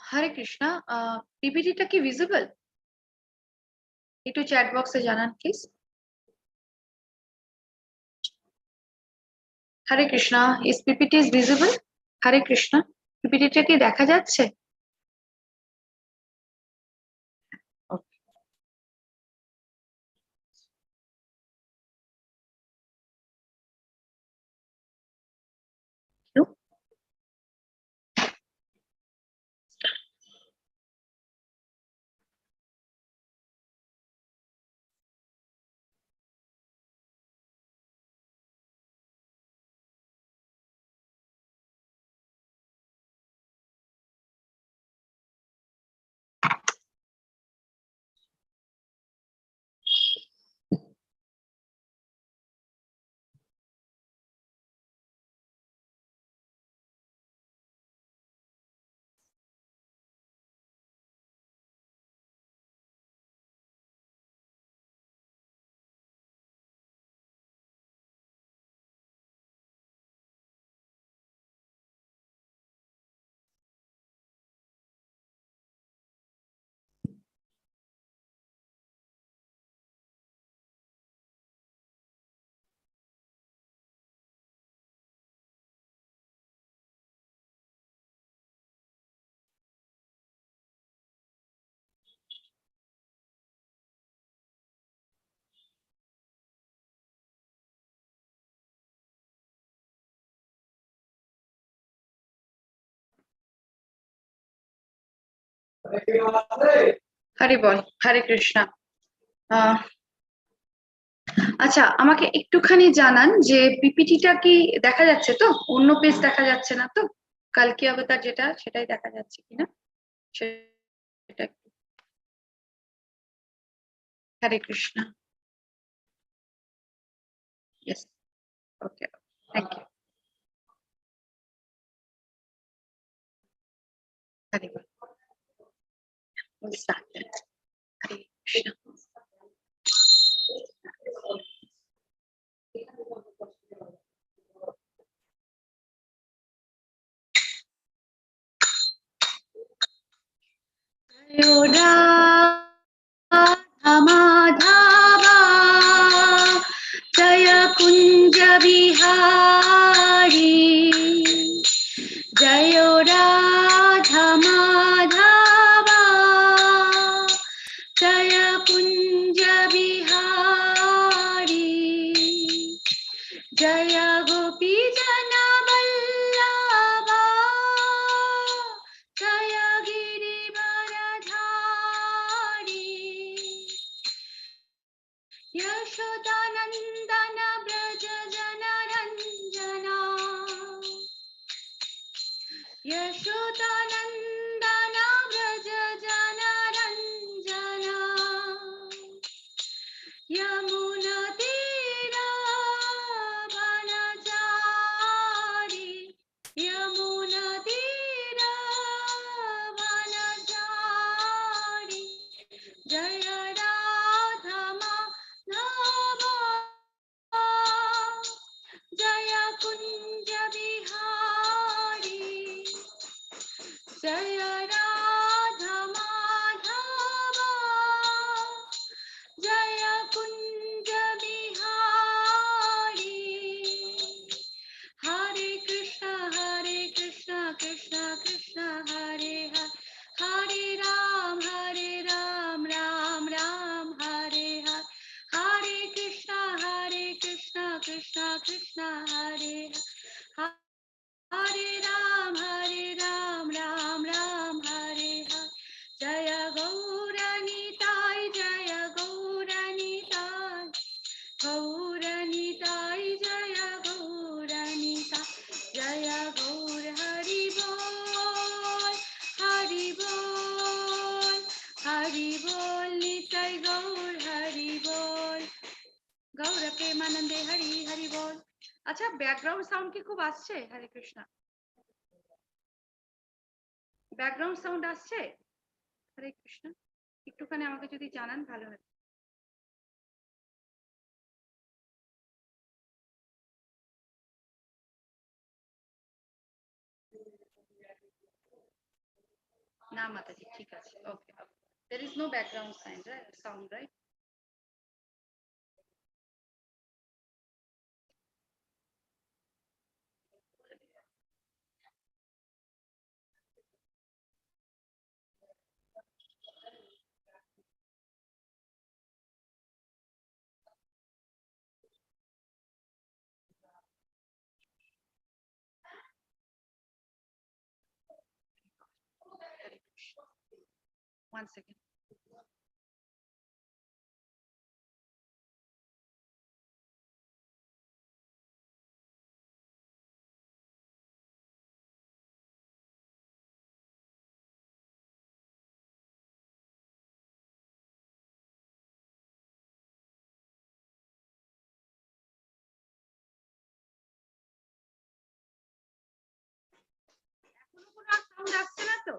হরে কৃষ্ণ। পিপিটিটা কি ভিজিবল? একটু চ্যাট বক্সে জানান please. Hare Krishna, is PPT is visible? Hare Krishna, পিপিটিটা কি দেখা যাচ্ছে? হরি বল, হরে কৃষ্ণ। আহ আচ্ছা, আমাকে একটুখানি জানান যে পিপিটিটা কি দেখা যাচ্ছে তো? অন্য পেজ দেখা যাচ্ছে না তো? কালকি অবতার যেটা সেটাই দেখা যাচ্ছে কিনা সেটা একটু। Hare Krishna. Yes, okay, thank you. Hare বল, we'll start then. Hare Krishna. Madhava জয় কুঞ্জ বিহারী, জয় রাধা মাধবা জয় কুঞ্জ বিহারী, জয় গোপী জন বল্লভা জয় গিরিবরধারী, यशोदानन्दन व्रज जनरञ्जना, यशोदानन्दन व्रज जनरञ्जना, यमुनतीरवनचारी, यमुनतीरवनचारी, जय राधा माधवा जय कुंज बिहारी, जय राधा माधवा जय कुंज बिहारी। हरे कृष्ण कृष्ण कृष्ण हरे हरे, हरे राम राम राम हरे हरे, हरे कृष्ण कृष्ण कृष्ण हरे हरे, हरे राम राम राम हरे हरे। जय गौरनिताय, जय गौरनिताय, गौरनिताय जय गौरनिताय, जय गौर हरि बोल, हरि बोल, हरि बोल निताय गौर हरि बोल, गौर प्रेमानंदे हरि हरि बोल। আচ্ছা, ব্যাকগ্রাউন্ড সাউন্ড কি খুব আসছে? হরে কৃষ্ণ, ব্যাকগ্রাউন্ড সাউন্ড আসছে? হরে কৃষ্ণ, একটুখানি আমাকে যদি জানান ভালো হয়। না মাতাজি, ঠিক আছে, ওকে। There is no background sign, right? Sound, right? One second. Sound আসছে না তো?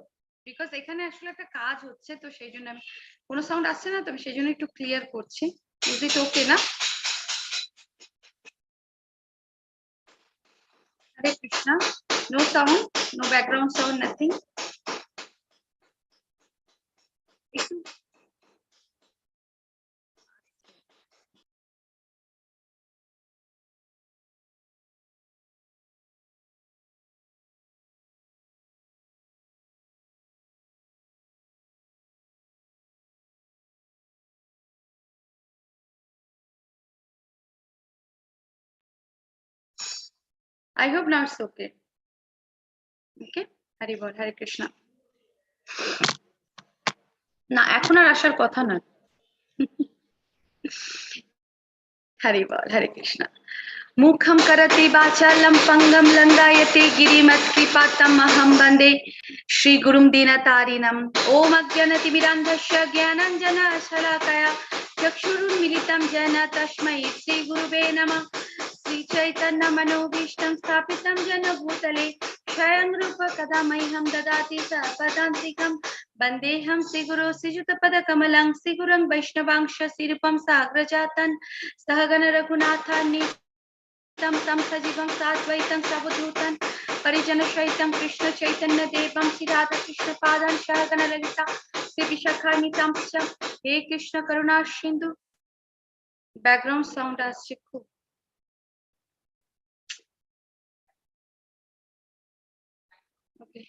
বিকজ এখানে আসলে একটা কাজ হচ্ছে, তো সেই জন্য আমি কোনো সাউন্ড আসছে না তো, আমি সেই জন্য একটু ক্লিয়ার করছি। ইজ ইট ওকে না? Hare Krishna. No sound, no background sound, nothing. I hope now it's okay. Okay? Hari বল, হরে কৃষ্ণ। না, এখন আর আসার কথা না। হরি বল, হরে কৃষ্ণ। মুখম করতি বাচালম পঙ্গম লঙ্ঘয়তে গিরিমৎকৃপাতমহং বন্দে শ্রীগুরুং দীনতারিণম। ওম অজ্ঞানতিমিরান্ধস্য জ্ঞানাঞ্জনশলাকয়া চক্ষুरुन्मीलितं येन तस्मै श्रीगुरुवे नमः। श्रीचैतन्यमनोभीष्टं स्थापितं येन भूतले स्वयं रूप कदा मह्यं ददाति सपदान्तिकं। वन्देऽहं श्रीगुरो श्रीयुतपदकमलं श्रीगुरुं वैष्णवांश श्रीरूपं साग्रजातं सहगण रघुनाथान्वितं तं सजीवं साद्वैतं सावधूतं परिजनसहितं कृष्ण चैतन्य देवं श्री राधा कृष्ण पादान् सहगण ललिता श्री विशाखान्वितं च। हे कृष्ण करुणा सिंधु। ব্যাকগ্রাউন্ড সাউন্ড আসছে খুব। ওকে,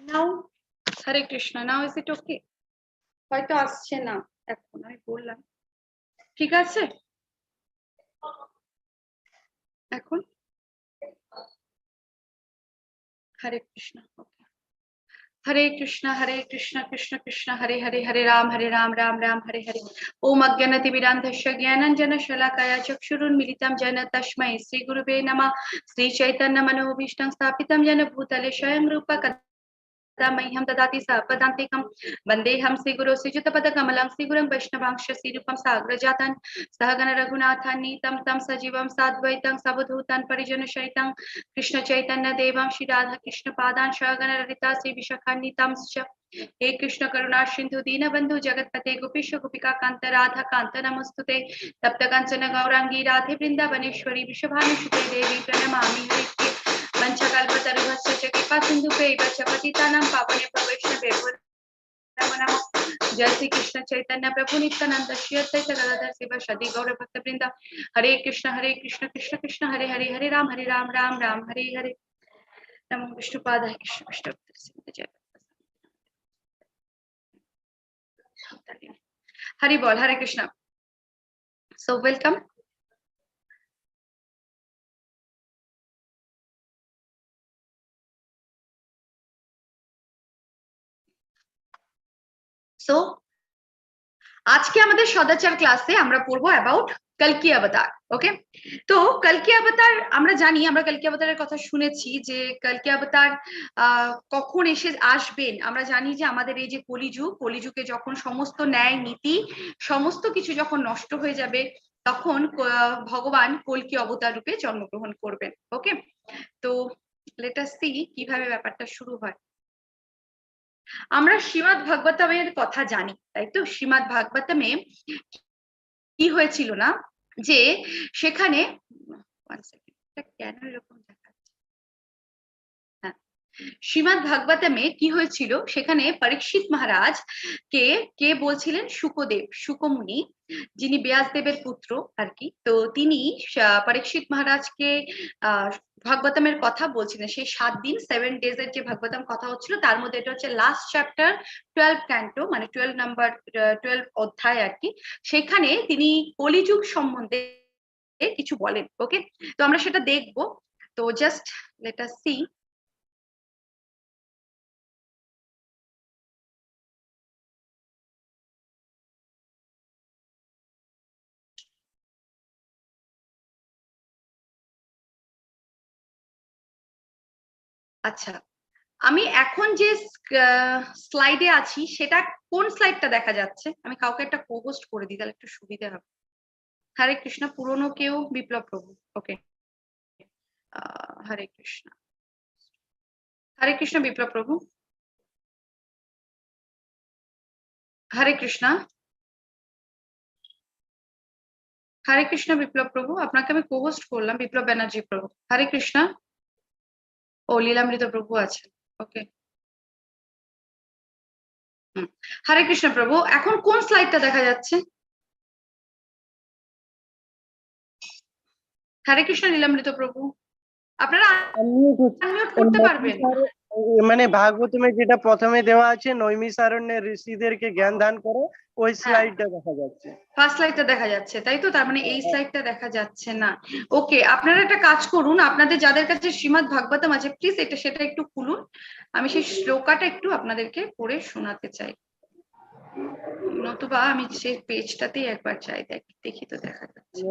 নাও, হরে কৃষ্ণ। নাও ইজ ইট ওকে? হয়তো আসছে না এখন, আমি বললাম। ঠিক আছে এখন? হরে কৃষ্ণ। হরে কৃষ্ণ কৃষ্ণ কৃষ্ণ হরে হরে, হরে রাম রাম রাম হরে হরে। ওম অজ্ঞানতিমিরান্ধস্য জ্ঞানাঞ্জনশলাকয়া চক্ষুरुन्मीलितं येन तस्मै श्रीगुरुवे नमः। श्रीचैतन्यमनोभीष्टं स्थापितं येन भूतले स्वयं रूप कदा मह्यं ददाति सपदान्तिकं। वन्देऽहं श्रीगुरो श्रीयुतपदकमलं श्रीगुरुं वैष्णवांश श्रीरूपं साग्रजातं सहगण रघुनाथान्वितं तं सजीवं साद्वैतं सावधूतं परिजनसहितं कृष्ण चैतन्य देवं श्री राधा कृष्ण पादान् सहगण ललिता श्री विशाखान्वितं च। हे कृष्ण करुणा सिंधु दीनबंधु जगतपते गोपीश गोपिका कांत राधा कांत नमोस्तुते। तप्त कंचन गौरांगी राधे वृंदावनेश्वरी विश्वभानुसुते देवी प्रणमामि हरिप्रिये। पंचकल्पतरुभ्यश्च च कृपा सिन्धुभ्यैव च पतितानां पावनेभ्यो वैष्णवेभ्यो नमो नमः। जय श्री कृष्ण चैतन्य प्रभु नित्यानंद श्री अद्वैत गदाधर शिवासादि गौर भक्तवृंद। हरे कृष्ण कृष्ण कृष्ण हरे हरे, हरे राम राम राम हरे हरे। नमो विष्णुपादाय कृष्ण कृष्ण जय। हरि बोल, हरे कृष्ण। So welcome. সো আজকে আমাদের সদাচার ক্লাসে আমরা পড়বো অ্যাবাউট কল্কি অবতার। ওকে, তো কল্কি অবতার আমরা জানি, আমরা কল্কি অবতারের কথা শুনেছি যে কল্কি অবতার কখন আসবেন। আমরা জানি যে আমাদের এই যে কলিযুগে যখন সমস্ত ন্যায় নীতি সমস্ত কিছু যখন নষ্ট হয়ে যাবে, তখন ভগবান কল্কি অবতার রূপে জন্মগ্রহণ করবেন। ওকে, তো লেট আস সি কিভাবে ব্যাপারটা শুরু হয়। আমরা শ্রীমদ্ ভাগবতমের কথা জানি, তাই তো? শ্রীমদ্ ভাগবতমে কি হয়েছিল না, যে সেখানে কেন এরকম দেখাচ্ছে, হ্যাঁ, শ্রীমদ্ ভাগবতমে কি হয়েছিল, সেখানে পরীক্ষিত মহারাজ কে বলছিলেন, শুকমুনি, যিনি ব্যাসদেবের পুত্র আর কি। তো তিনি পরীক্ষিত মহারাজকে ভাগবতমের কথা বলছিলেন। সেই 7 দিন 7 days এর যে ভাগবতম কথা হচ্ছিল, তার মধ্যে এটা হচ্ছে লাস্ট চ্যাপ্টার 12 ক্যান্টো, মানে 12 অধ্যায় আর কি। সেখানে তিনি কলিযুগ সম্বন্ধে কিছু বলেন। ওকে, তো আমরা সেটা দেখবো। তো জাস্ট লেট আস সি। আচ্ছা, আমি এখন যে স্লাইডে আছি, সেটা কোন স্লাইডটা দেখা যাচ্ছে? আমি কাউকে একটা কো-হোস্ট করে দিই, তাহলে একটু সুবিধা হবে। হরে কৃষ্ণ, পুরনো কেউ? বিপ্লব প্রভু। ওকে, হরে কৃষ্ণ, হরে কৃষ্ণ বিপ্লব প্রভু, হরে কৃষ্ণ, হরে কৃষ্ণ বিপ্লব প্রভু। আপনাকে আমি কো-হোস্ট করলাম, বিপ্লব ব্যানার্জি প্রভু। হরে কৃষ্ণ। ও, লীলামৃত প্রভু আছেন। ওকে, হরে কৃষ্ণ প্রভু। এখন কোন স্লাইডটা দেখা যাচ্ছে? হরে কৃষ্ণ লীলামৃত প্রভু, আপনারা আনমিউট করতে পারবেন? মানে ভাগবতমে যেটা প্রথমে দেওয়া আছে, নৈমিষারণ্যের ঋষিদেরকে জ্ঞান দান করো, ওই স্লাইডটা দেখা যাচ্ছে। ফার্স্ট স্লাইডটা দেখা যাচ্ছে, তাই তো? তার মানে এই স্লাইডটা দেখা যাচ্ছে না। ওকে, আপনারা একটা কাজ করুন, আপনাদের যাদের কাছে শ্রীমদ্ ভাগবতম আছে, প্লিজ সেটা একটু খুলুন। আমি সেই শ্লোকাটা একটু আপনাদেরকে পড়ে শোনাতে চাই, নতুবা আমি সেই পেজটাতেই একবার চাই, দেখি তো দেখা যাচ্ছে।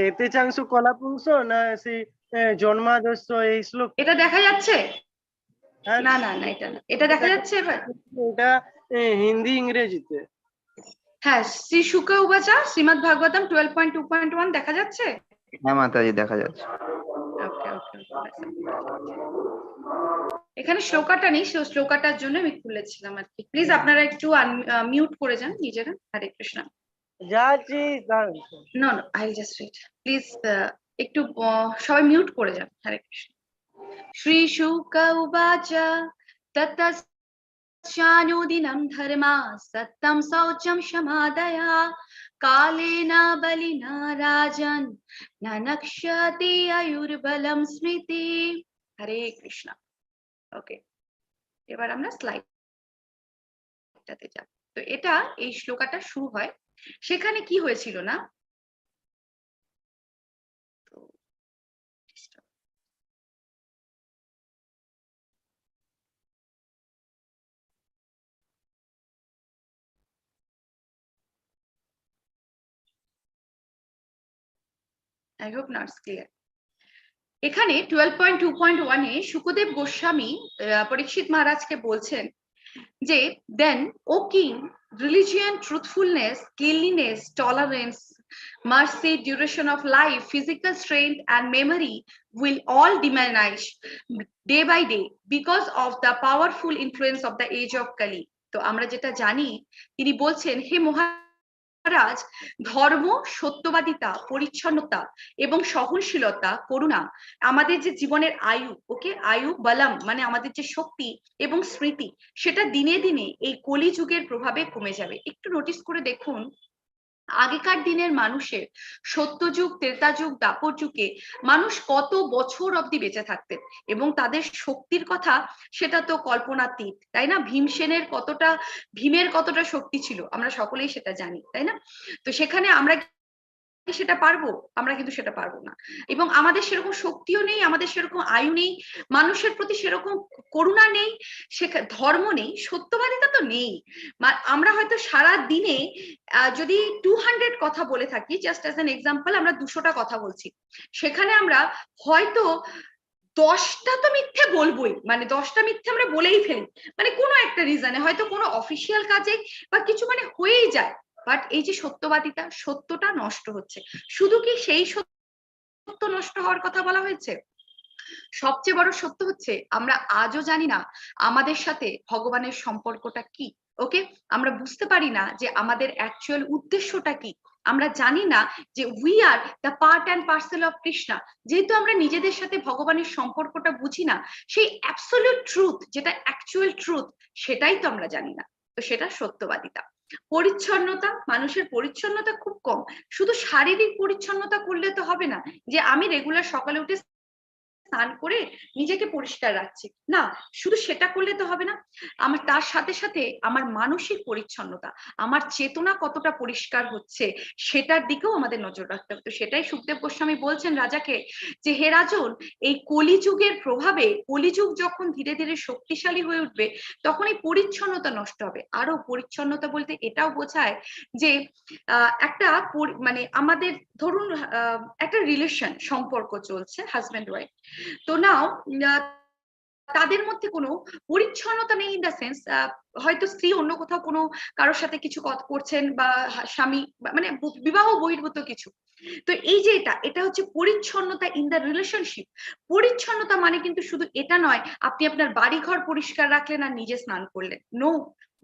এতে চাংশু কলাপুংস না সেই জন্মাদর্শ এই শ্লোক এটা দেখা যাচ্ছে? না না না, এটা দেখা যাচ্ছে এবার? এটা হিন্দি ইংরেজিতে। হ্যাঁ, শ্রী শুক উবাচা শ্রীমদ্ ভাগবতম 12.2.1 দেখা যাচ্ছে? হ্যাঁ মাতাজি, দেখা যাচ্ছে। ওকে ওকে, এখানে শ্লোকাটা নেই, সেই শ্লোকাটার জন্য আমি খুলেছিলাম আর কি। প্লিজ আপনারা একটু মিউট করে যান নিজেরা। হরে কৃষ্ণ। যাচ্ছি, no no, I just read. Please একটু সবাই মিউট করে যান। হরে কৃষ্ণ। শ্রী শুক উবাচা ততশ্চানুদিনম ধর্মা সত্যম শৌচম সমাদয়া কালেনা বলিনা রাজন না নক্ষ্যতি আয়ুর্বলম স্মৃতি। হরে কৃষ্ণ। ওকে, এবার আমরা স্লাইডটাতে যাব। তো এটা এই শ্লোকাটা শুরু হয়, সেখানে কি হয়েছিল না, I hope now it's clear. এখানে 12.2.1 এ শুকদেব গোস্বামী পরীক্ষিত মহারাজকে বলছেন যে, দেন ও king, religion, truthfulness, cleanliness, tolerance, mercy, duration of life, physical strength and memory will all diminish day by day because of the powerful influence of the age of Kali. তো আমরা যেটা জানি, তিনি বলছেন, হে মহারাজ, ধর্ম, সত্যবাদিতা, পরিচ্ছন্নতা এবং সহনশীলতা, করুণা, আমাদের যে জীবনের আয়ু, ওকে, আয়ু বলম মানে আমাদের যে শক্তি এবং স্মৃতি, সেটা দিনে দিনে এই কলিযুগের প্রভাবে কমে যাবে। একটু নোটিস করে দেখুন, আগেকার দিনের মানুষের সত্যযুগ, ত্রেতাযুগ, দাপর যুগে মানুষ কত বছর অবধি বেঁচে থাকতেন, এবং তাদের শক্তির কথা সেটা তো কল্পনাতীত, তাই না? ভীমের কতটা শক্তি ছিল আমরা সকলেই সেটা জানি, তাই না? তো সেখানে আমরা সেটা পারবো? আমরা কিন্তু সেটা পারবো না, এবং আমাদের সেরকম শক্তিও নেই, আমাদের সেরকম আয়ু নেই, মানুষের প্রতি সেরকম করুণা নেই, ধর্ম নেই, সত্যবাদিতা তো নেই। আমরা হয়তো সারা দিনে যদি 200 কথা বলে থাকি, জাস্ট অ্যাজ অ্যান এক্সাম্পল, আমরা 200টা কথা বলছি, সেখানে আমরা হয়তো 10টা তো মিথ্যে বলবোই, মানে 10টা মিথ্যে আমরা বলেই ফেলি, মানে কোনো একটা রিজনে, হয়তো কোনো অফিসিয়াল কাজে বা কিছু, মানে হয়েই যায়। বাট এই যে সত্যবাদিতা, সত্যটা নষ্ট হচ্ছে। শুধু কি সেই সত্য নষ্ট হওয়ার কথা বলা হয়েছে? সবচেয়ে বড় সত্য হচ্ছে আমরা আজও জানি না আমাদের সাথে ভগবানের সম্পর্কটা কি। ওকে, আমরা বুঝতে পারি না যে আমাদের অ্যাকচুয়াল উদ্দেশ্যটা কি। আমরা জানি না যে we are the part and parcel of Krishna. যেহেতু আমরা নিজেদের সাথে ভগবানের সম্পর্কটা বুঝি না, সেই অ্যাবসলিউট ট্রুথ, যেটা অ্যাকচুয়াল ট্রুথ, সেটাই তো আমরা জানি না। তো সেটা সত্যবাদিতা। পরিচ্ছন্নতা, মানুষের পরিচ্ছন্নতা খুব কম। শুধু শারীরিক পরিচ্ছন্নতা করলে তো হবে না, যে আমি রেগুলার সকালে উঠে স্নান করে নিজেকে পরিষ্কার রাখছি, না, শুধু সেটা করলে তো হবে না। আমার তার সাথে সাথে আমার মানসিক পরিচ্ছন্নতা, আমার চেতনা কতটা পরিষ্কার হচ্ছে, সেটার দিকেও আমাদের নজর রাখতে হবে। তো সেটাই সুখদেব গোস্বামী বলছেন রাজাকে, যে হে রাজন, এই কলিযুগের প্রভাবে, কলিযুগ যখন ধীরে ধীরে শক্তিশালী হয়ে উঠবে, তখন এই পরিচ্ছন্নতা নষ্ট হবে। আরো পরিচ্ছন্নতা বলতে এটাও বোঝায় যে একটা মানে আমাদের ধরুন একটা রিলেশন, সম্পর্ক চলছে হাজব্যান্ড ওয়াইফ, তো নাও তাদের মধ্যে কোনো পরিচ্ছন্নতা নেই, ইন দ্য সেন্স হয়তো স্ত্রী অন্য কোথাও কোনো কারোর সাথে কিছু করছেন, বা স্বামী, মানে বিবাহ বহির্ভূত কিছু। তো এই যে এটা হচ্ছে পরিচ্ছন্নতা ইন দ্য রিলেশনশিপ। পরিচ্ছন্নতা মানে কিন্তু শুধু এটা নয় আপনি আপনার বাড়ি ঘর পরিষ্কার রাখলেন আর নিজে স্নান করলেন, নো।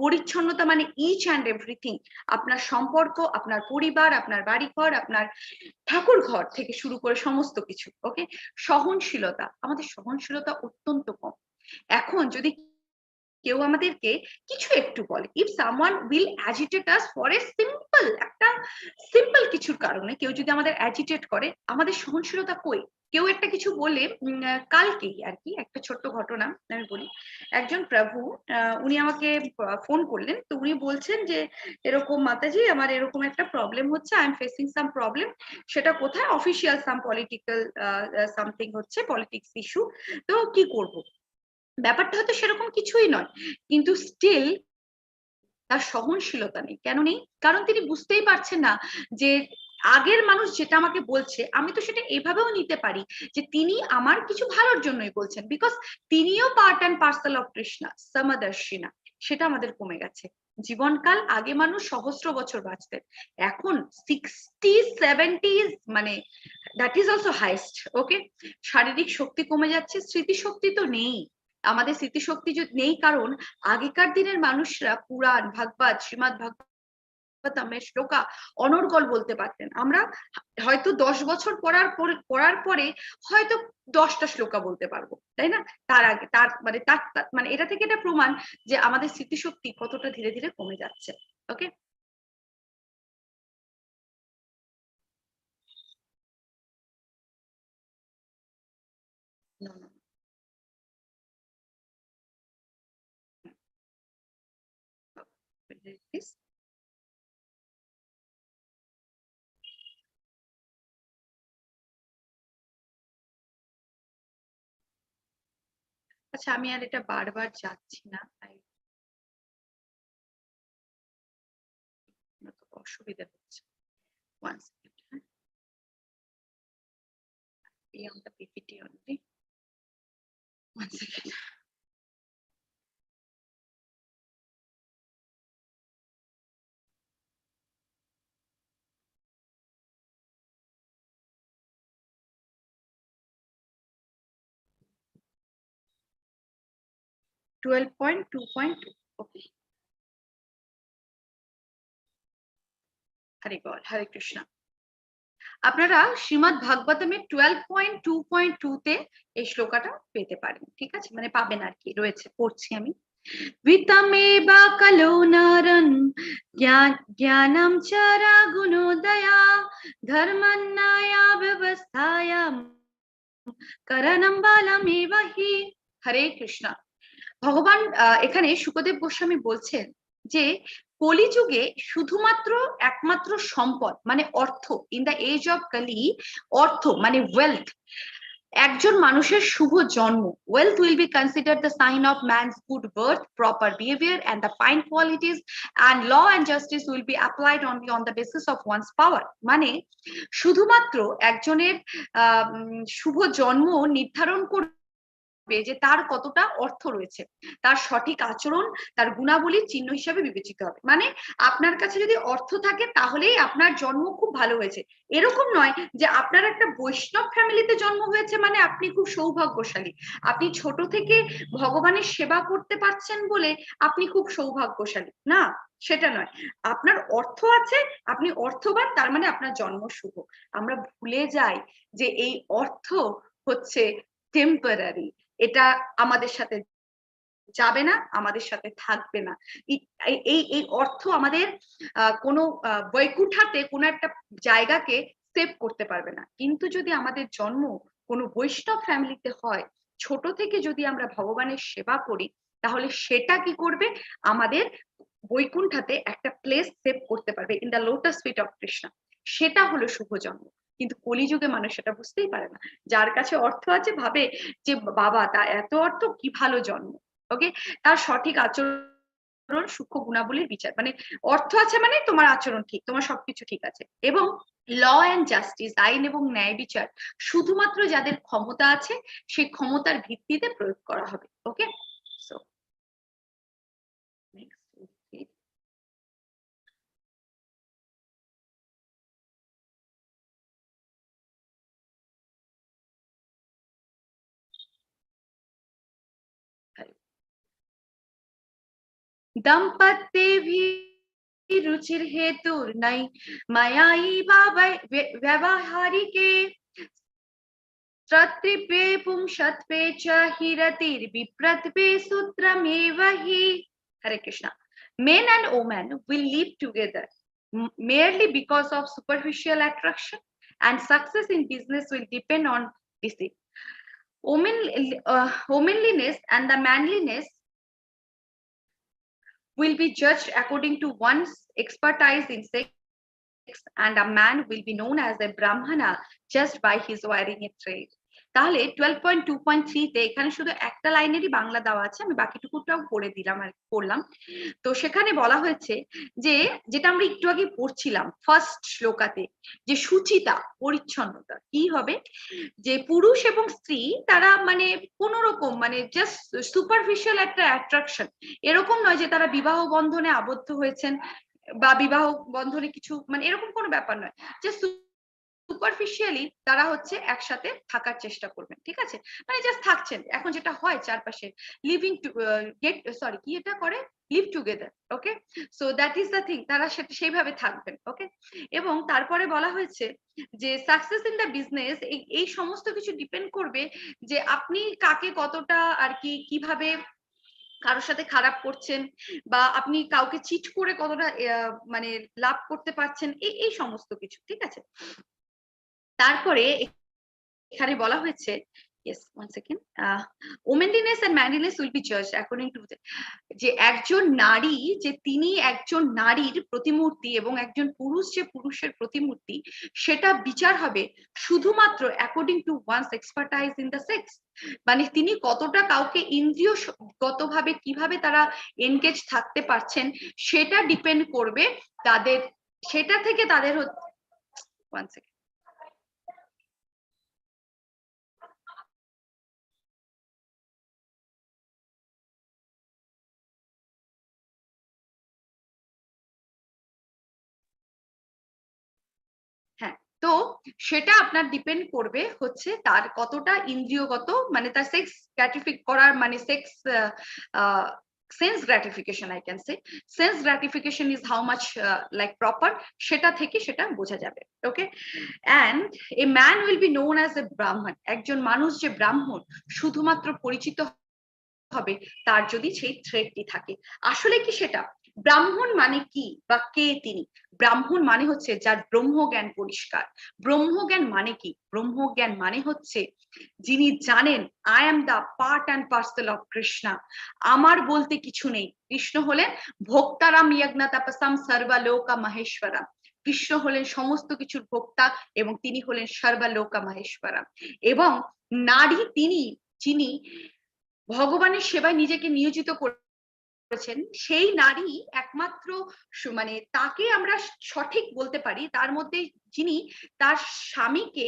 পরিচ্ছন্নতা মানে ইচ অ্যান্ড এভরিথিং, আপনার সম্পর্ক, আপনার পরিবার, আপনার বাড়িঘর, আপনার ঠাকুর ঘর থেকে শুরু করে সমস্ত কিছু। ওকে, সহনশীলতা, আমাদের সহনশীলতা অত্যন্ত কম। এখন যদি কেউ আমাদেরকে কিছু একটু বলে, if someone will agitate us for a simple, একটা সিম্পল কিছুর কারণে কেউ যদি আমাদের অ্যাজিটেট করে, আমাদের সহনশীলতা কই? কেউ একটা কিছু বলে, কালকেই আর কি একটা ছোট্ট ঘটনা আমি বলি। একজন প্রভু, উনি আমাকে ফোন করলেন, তো উনি বলছেন যে এরকম মাতাজি, আমার এরকম একটা প্রবলেম হচ্ছে, I am facing some problem. সেটা কোথায়? অফিসিয়াল সাম পলিটিক্যাল সামথিং হচ্ছে, পলিটিক্স ইস্যু। তো কি করব? ব্যাপারটা হয়তো সেরকম কিছুই নয়, কিন্তু স্টিল তার সহনশীলতা নেই। কেন নেই? কারণ তিনি বুঝতেই পারছেন না যে আগের মানুষ যেটা আমাকে বলছে, আমি তো সেটা এভাবেও নিতে পারি যে তিনি আমার কিছু ভালোর জন্যই বলছেন, বিকজ তিনিও part and parcel of Krishna, সমদর্শিনা। সেটা আমাদের কমে গেছে। জীবনকাল আগে মানুষ সহস্র বছর বাঁচতেন, এখন 60-70, মানে দ্যাট ইজ অলসো হাইস্ট। ওকে, শারীরিক শক্তি কমে যাচ্ছে, স্মৃতিশক্তি তো নেই। আমাদের স্মৃতিশক্তি যদি নেই, কারণ আগেকার দিনের মানুষরা পুরাণ, ভাগবত, শ্রীমদ ভাগবতমের শ্লোকা অনর্গল বলতে পারতেন। আমরা হয়তো 10 বছর পড়ার পরে হয়তো 10টা শ্লোকা বলতে পারবো, তাই না? তার আগে তার মানে এটা থেকে এটা প্রমাণ যে আমাদের স্মৃতিশক্তি কতটা ধীরে ধীরে কমে যাচ্ছে। ওকে, আচ্ছা, আমি আর এটা বারবার যাচ্ছি না, তাই অসুবিধা হচ্ছে। One second. Be on the PPT only. One second. Twelve point 2.2. Okay. হরে বল, হরে কৃষ্ণ। আপনারা শ্রীমদ ভাগবতমের 12.2.2 তে এই শ্লোকাটা পেতে পারেন, ঠিক আছে? মানে পাবেন আর কি, রয়েছে, পড়ছি আমি। বিতমেবা কলো নরন জ্ঞানম চরা গুণোদয়া ধর্মন্যায়া ব্যবস্থায়া করণম বালমেব হি। হরে কৃষ্ণ। ভগবান এখানে শুকদেব গোস্বামী বলছেন যে কলিযুগে শুধুমাত্র একমাত্র সম্পদ মানে অর্থ, ইন দ্য এজ অফ কলি অর্থ মানে ওয়েলথ, একজন মানুষের শুভ জন্ম, wealth will be considered the sign of man's good birth, proper behavior and the fine qualities, and law and justice will be applied only on the basis of one's power. মানে শুধুমাত্র একজনের শুভ জন্ম নির্ধারণ করবে যে তার কতটা অর্থ রয়েছে, তার সঠিক আচরণ তার গুণাবলীর চিহ্ন হিসাবে বিবেচিত হবে। মানে আপনার কাছে যদি অর্থ থাকে তাহলেই আপনার জন্ম খুব ভালো হয়েছে, এরকম নয় যে আপনার একটা বৈষ্ণব ফ্যামিলিতে জন্ম হয়েছে মানে আপনি খুব সৌভাগ্যশালী, আপনি ছোট থেকে ভগবানের সেবা করতে পারছেন বলে আপনি খুব সৌভাগ্যশালী, না সেটা নয়। আপনার অর্থ আছে, আপনি অর্থবান, তার মানে আপনার জন্ম শুভ। আমরা ভুলে যাই যে এই অর্থ হচ্ছে টেম্পোরারি, এটা আমাদের সাথে যাবে না, আমাদের সাথে থাকবে না। এই অর্থ আমাদের কোনো বৈকুণ্ঠাতে কোনো একটা জায়গাকে সেভ করতে পারবে না। কিন্তু যদি আমাদের জন্ম কোনো বৈষ্ণব ফ্যামিলিতে হয়, ছোট থেকে যদি আমরা ভগবানের সেবা করি, তাহলে সেটা কি করবে, আমাদের বৈকুণ্ঠাতে একটা প্লেস সেভ করতে পারবে, in the lotus feet of Krishna. সেটা হলো শুভ জন্ম। কিন্তু কলিযুগে মানুষ সেটা বুঝতেই পারে না। যার কাছে অর্থ আছে ভাবে যে বাবা তা এত অর্থ, কি ভালো জন্ম। ওকে, তার সঠিক আচরণ সূক্ষ্ম গুণাবলীর বিচার, মানে অর্থ আছে মানে তোমার আচরণ ঠিক, তোমার সবকিছু ঠিক আছে। এবং ল অ্যান্ড জাস্টিস, আইন এবং ন্যায় বিচার শুধুমাত্র যাদের ক্ষমতা আছে সেই ক্ষমতার ভিত্তিতে প্রয়োগ করা হবে। ওকে, সো दंपत्ति भी रुचिर हेतु नई मयाई बाबा व्यवहारिके त्रत्रिपे पुंसत्वे च हिरतिर विप्रत्वे सूत्रमेव हि। Hare Krishna. Men and women will live together merely because of superficial attraction, and success in business will depend on deceit. Womanliness and the manliness will be judged according to one's expertise in sex, and a man will be known as a brahmana just by his wearing a trade. তাহলে 12.2.3 তে এখানে শুধু একটা লাইনেরই বাংলা দেওয়া আছে, আমি বাকিটুকুটাও পড়ে দিলাম আর পড়লাম। তো সেখানে বলা হয়েছে যে যেটা আমরা একটু আগে পড়ছিলাম ফার্স্ট শ্লোকাতে, যে সুচিতা পরিচ্ছন্নতা কি হবে, যে পুরুষ এবং স্ত্রী তারা মানে কোন রকম মানে জাস্ট সুপারফিশিয়াল একটা অ্যাট্রাকশন, এরকম নয় যে তারা বিবাহ বন্ধনে আবদ্ধ হয়েছেন বা বিবাহ বন্ধনে কিছু মানে এরকম কোনো ব্যাপার নয়, যে সুপারফিশিয়ালি তারা হচ্ছে একসাথে থাকার চেষ্টা করবেন, ঠিক আছে, মানে জাস্ট থাকছেন। এখন যেটা হয় চারপাশে লিভিং টু গেট সরি কি এটা করে live together, okay, so that is the thing, তারা সেটা সেইভাবে থাকবেন। ওকে, এবং তারপরে বলা হয়েছে যে সাকসেস ইন দ্য বিজনেস, এই সমস্ত কিছু ডিপেন্ড করবে যে আপনি কাকে কতটা আর কি কিভাবে কারোর সাথে খারাপ করছেন, বা আপনি কাউকে চিট করে কতটা মানে লাভ করতে পারছেন, এই সমস্ত কিছু, ঠিক আছে। তারপরে এখানে বলা হয়েছে yes one second womanliness and manliness will be judged according to যে একজন নারী যে তিনি একজন নারীর প্রতিমূর্তি এবং একজন পুরুষ যে পুরুষের প্রতিমূর্তি, সেটা বিচার হবে শুধুমাত্র according to one's expertise in the sex, মানে তিনি কতটা কাউকে ইন্দ্রিয়গতভাবে কিভাবে তারা এনগেজ থাকতে পারছেন সেটা ডিপেন্ড করবে তাদের, সেটা থেকে তাদের one second হ্যাঁ, তো সেটা আপনার ডিপেন্ড করবে হচ্ছে তার কতটা ইন্দ্রিয়গত, মানে তার সেক্স গ্র্যাটিফিক করার মানে sex sense gratification, I can say sense gratification is how much like proper, সেটা থেকে সেটা বোঝা যাবে। ওকে, and a man will be known as a brahman, একজন মানুষ যে ব্রাহ্মণ শুধুমাত্র পরিচিত হবে তার যদি সেই থ্রেডটি থাকে। আসলে কি সেটা ব্রাহ্মণ মানে কি বা কে তিনি? ব্রাহ্মণ মানে হচ্ছে যার ব্রহ্মজ্ঞান পরিষ্কার। ব্রহ্মজ্ঞান মানে কি? ব্রহ্মজ্ঞান মানে হচ্ছে যিনি জানেন I am the part and parcel of Krishna, আমার বলতে কিছু নেই। কৃষ্ণ হলেন ভোক্তারাম যজ্ঞা তপসাম সর্বলোকা মহেশ্বরা। কৃষ্ণ হলেন সমস্ত কিছুর ভোক্তা এবং তিনি হলেন সর্বলোকা মহেশ্বরা। এবং নারী তিনি যিনি ভগবানের সেবায় নিজেকে নিয়োজিত করেছেন, সেই নারী একমাত্র মানে তাকে আমরা সঠিক বলতে পারি তার মধ্যে যিনি তার স্বামীকে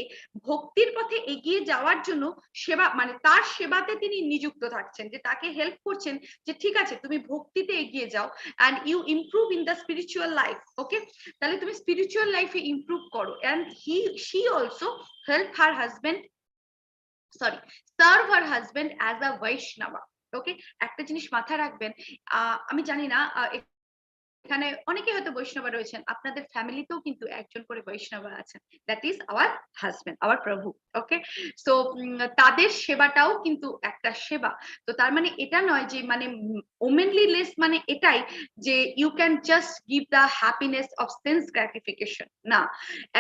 ভক্তির পথে এগিয়ে যাওয়ার জন্য সেবা মানে তার সেবাতে তিনি নিযুক্ত থাকছেন, যে তাকে হেল্প করছেন যে ঠিক আছে তুমি ভক্তিতে এগিয়ে যাও and you improve in the spiritual life. Okay, তাহলে তুমি স্পিরিচুয়াল লাইফে ইমপ্রুভ করো and she also help her husband serve her husband as a Vaishnava. Okay, একটা জিনিস মাথায় রাখবেন, আমি জানি না এখানে অনেকে হয়তো বৈষ্ণব রয়েছেন, আপনাদের ফ্যামিলিতেও কিন্তু একজন করে বৈষ্ণব আছেন, that is our husband, our প্রভু। ওকে, সো তাদের সেবাটাও কিন্তু একটা সেবা। তো তার মানে এটা নয় যে মানে ওমেনলিনেস মানে এটাই যে you can just give the happiness of sense gratification, না।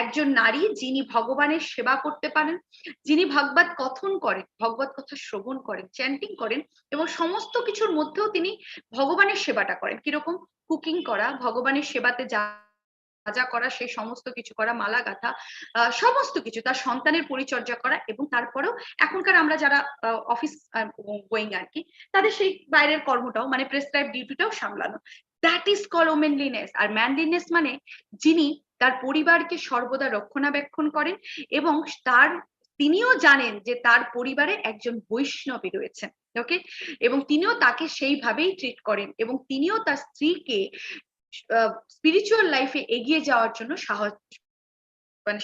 একজন নারী যিনি ভগবানের সেবা করতে পারেন, যিনি ভাগবত কথন করেন, ভগবত কথা শ্রবণ করেন, চ্যান্টিং করেন এবং সমস্ত কিছুর মধ্যেও তিনি ভগবানের সেবাটা করেন। কিরকম? কুকিং করা, ভগবানের সেবাতে যা যা করা সেই সমস্ত কিছু করা, মালা গাঁথা, সমস্ত কিছু, তার সন্তানের পরিচর্যা করা, এবং তারপরেও এখনকার আমরা যারা অফিস গোয়িং আর কি, তাদের সেই বাইরের কর্মটাও মানে প্রেসক্রাইব ডিউটিটাও সামলানো, দ্যাট ইজ কল ওমেনলিনেস। আর ম্যানলিনেস মানে যিনি তার পরিবারকে সর্বদা রক্ষণাবেক্ষণ করেন এবং তিনিও জানেন যে তার পরিবারে একজন বৈষ্ণবী রয়েছেন। ওকে, এবং তিনিও তাকে সেইভাবেই ট্রিট করেন এবং তিনিও তার স্ত্রীকে স্পিরিচুয়াল লাইফে এগিয়ে যাওয়ার জন্য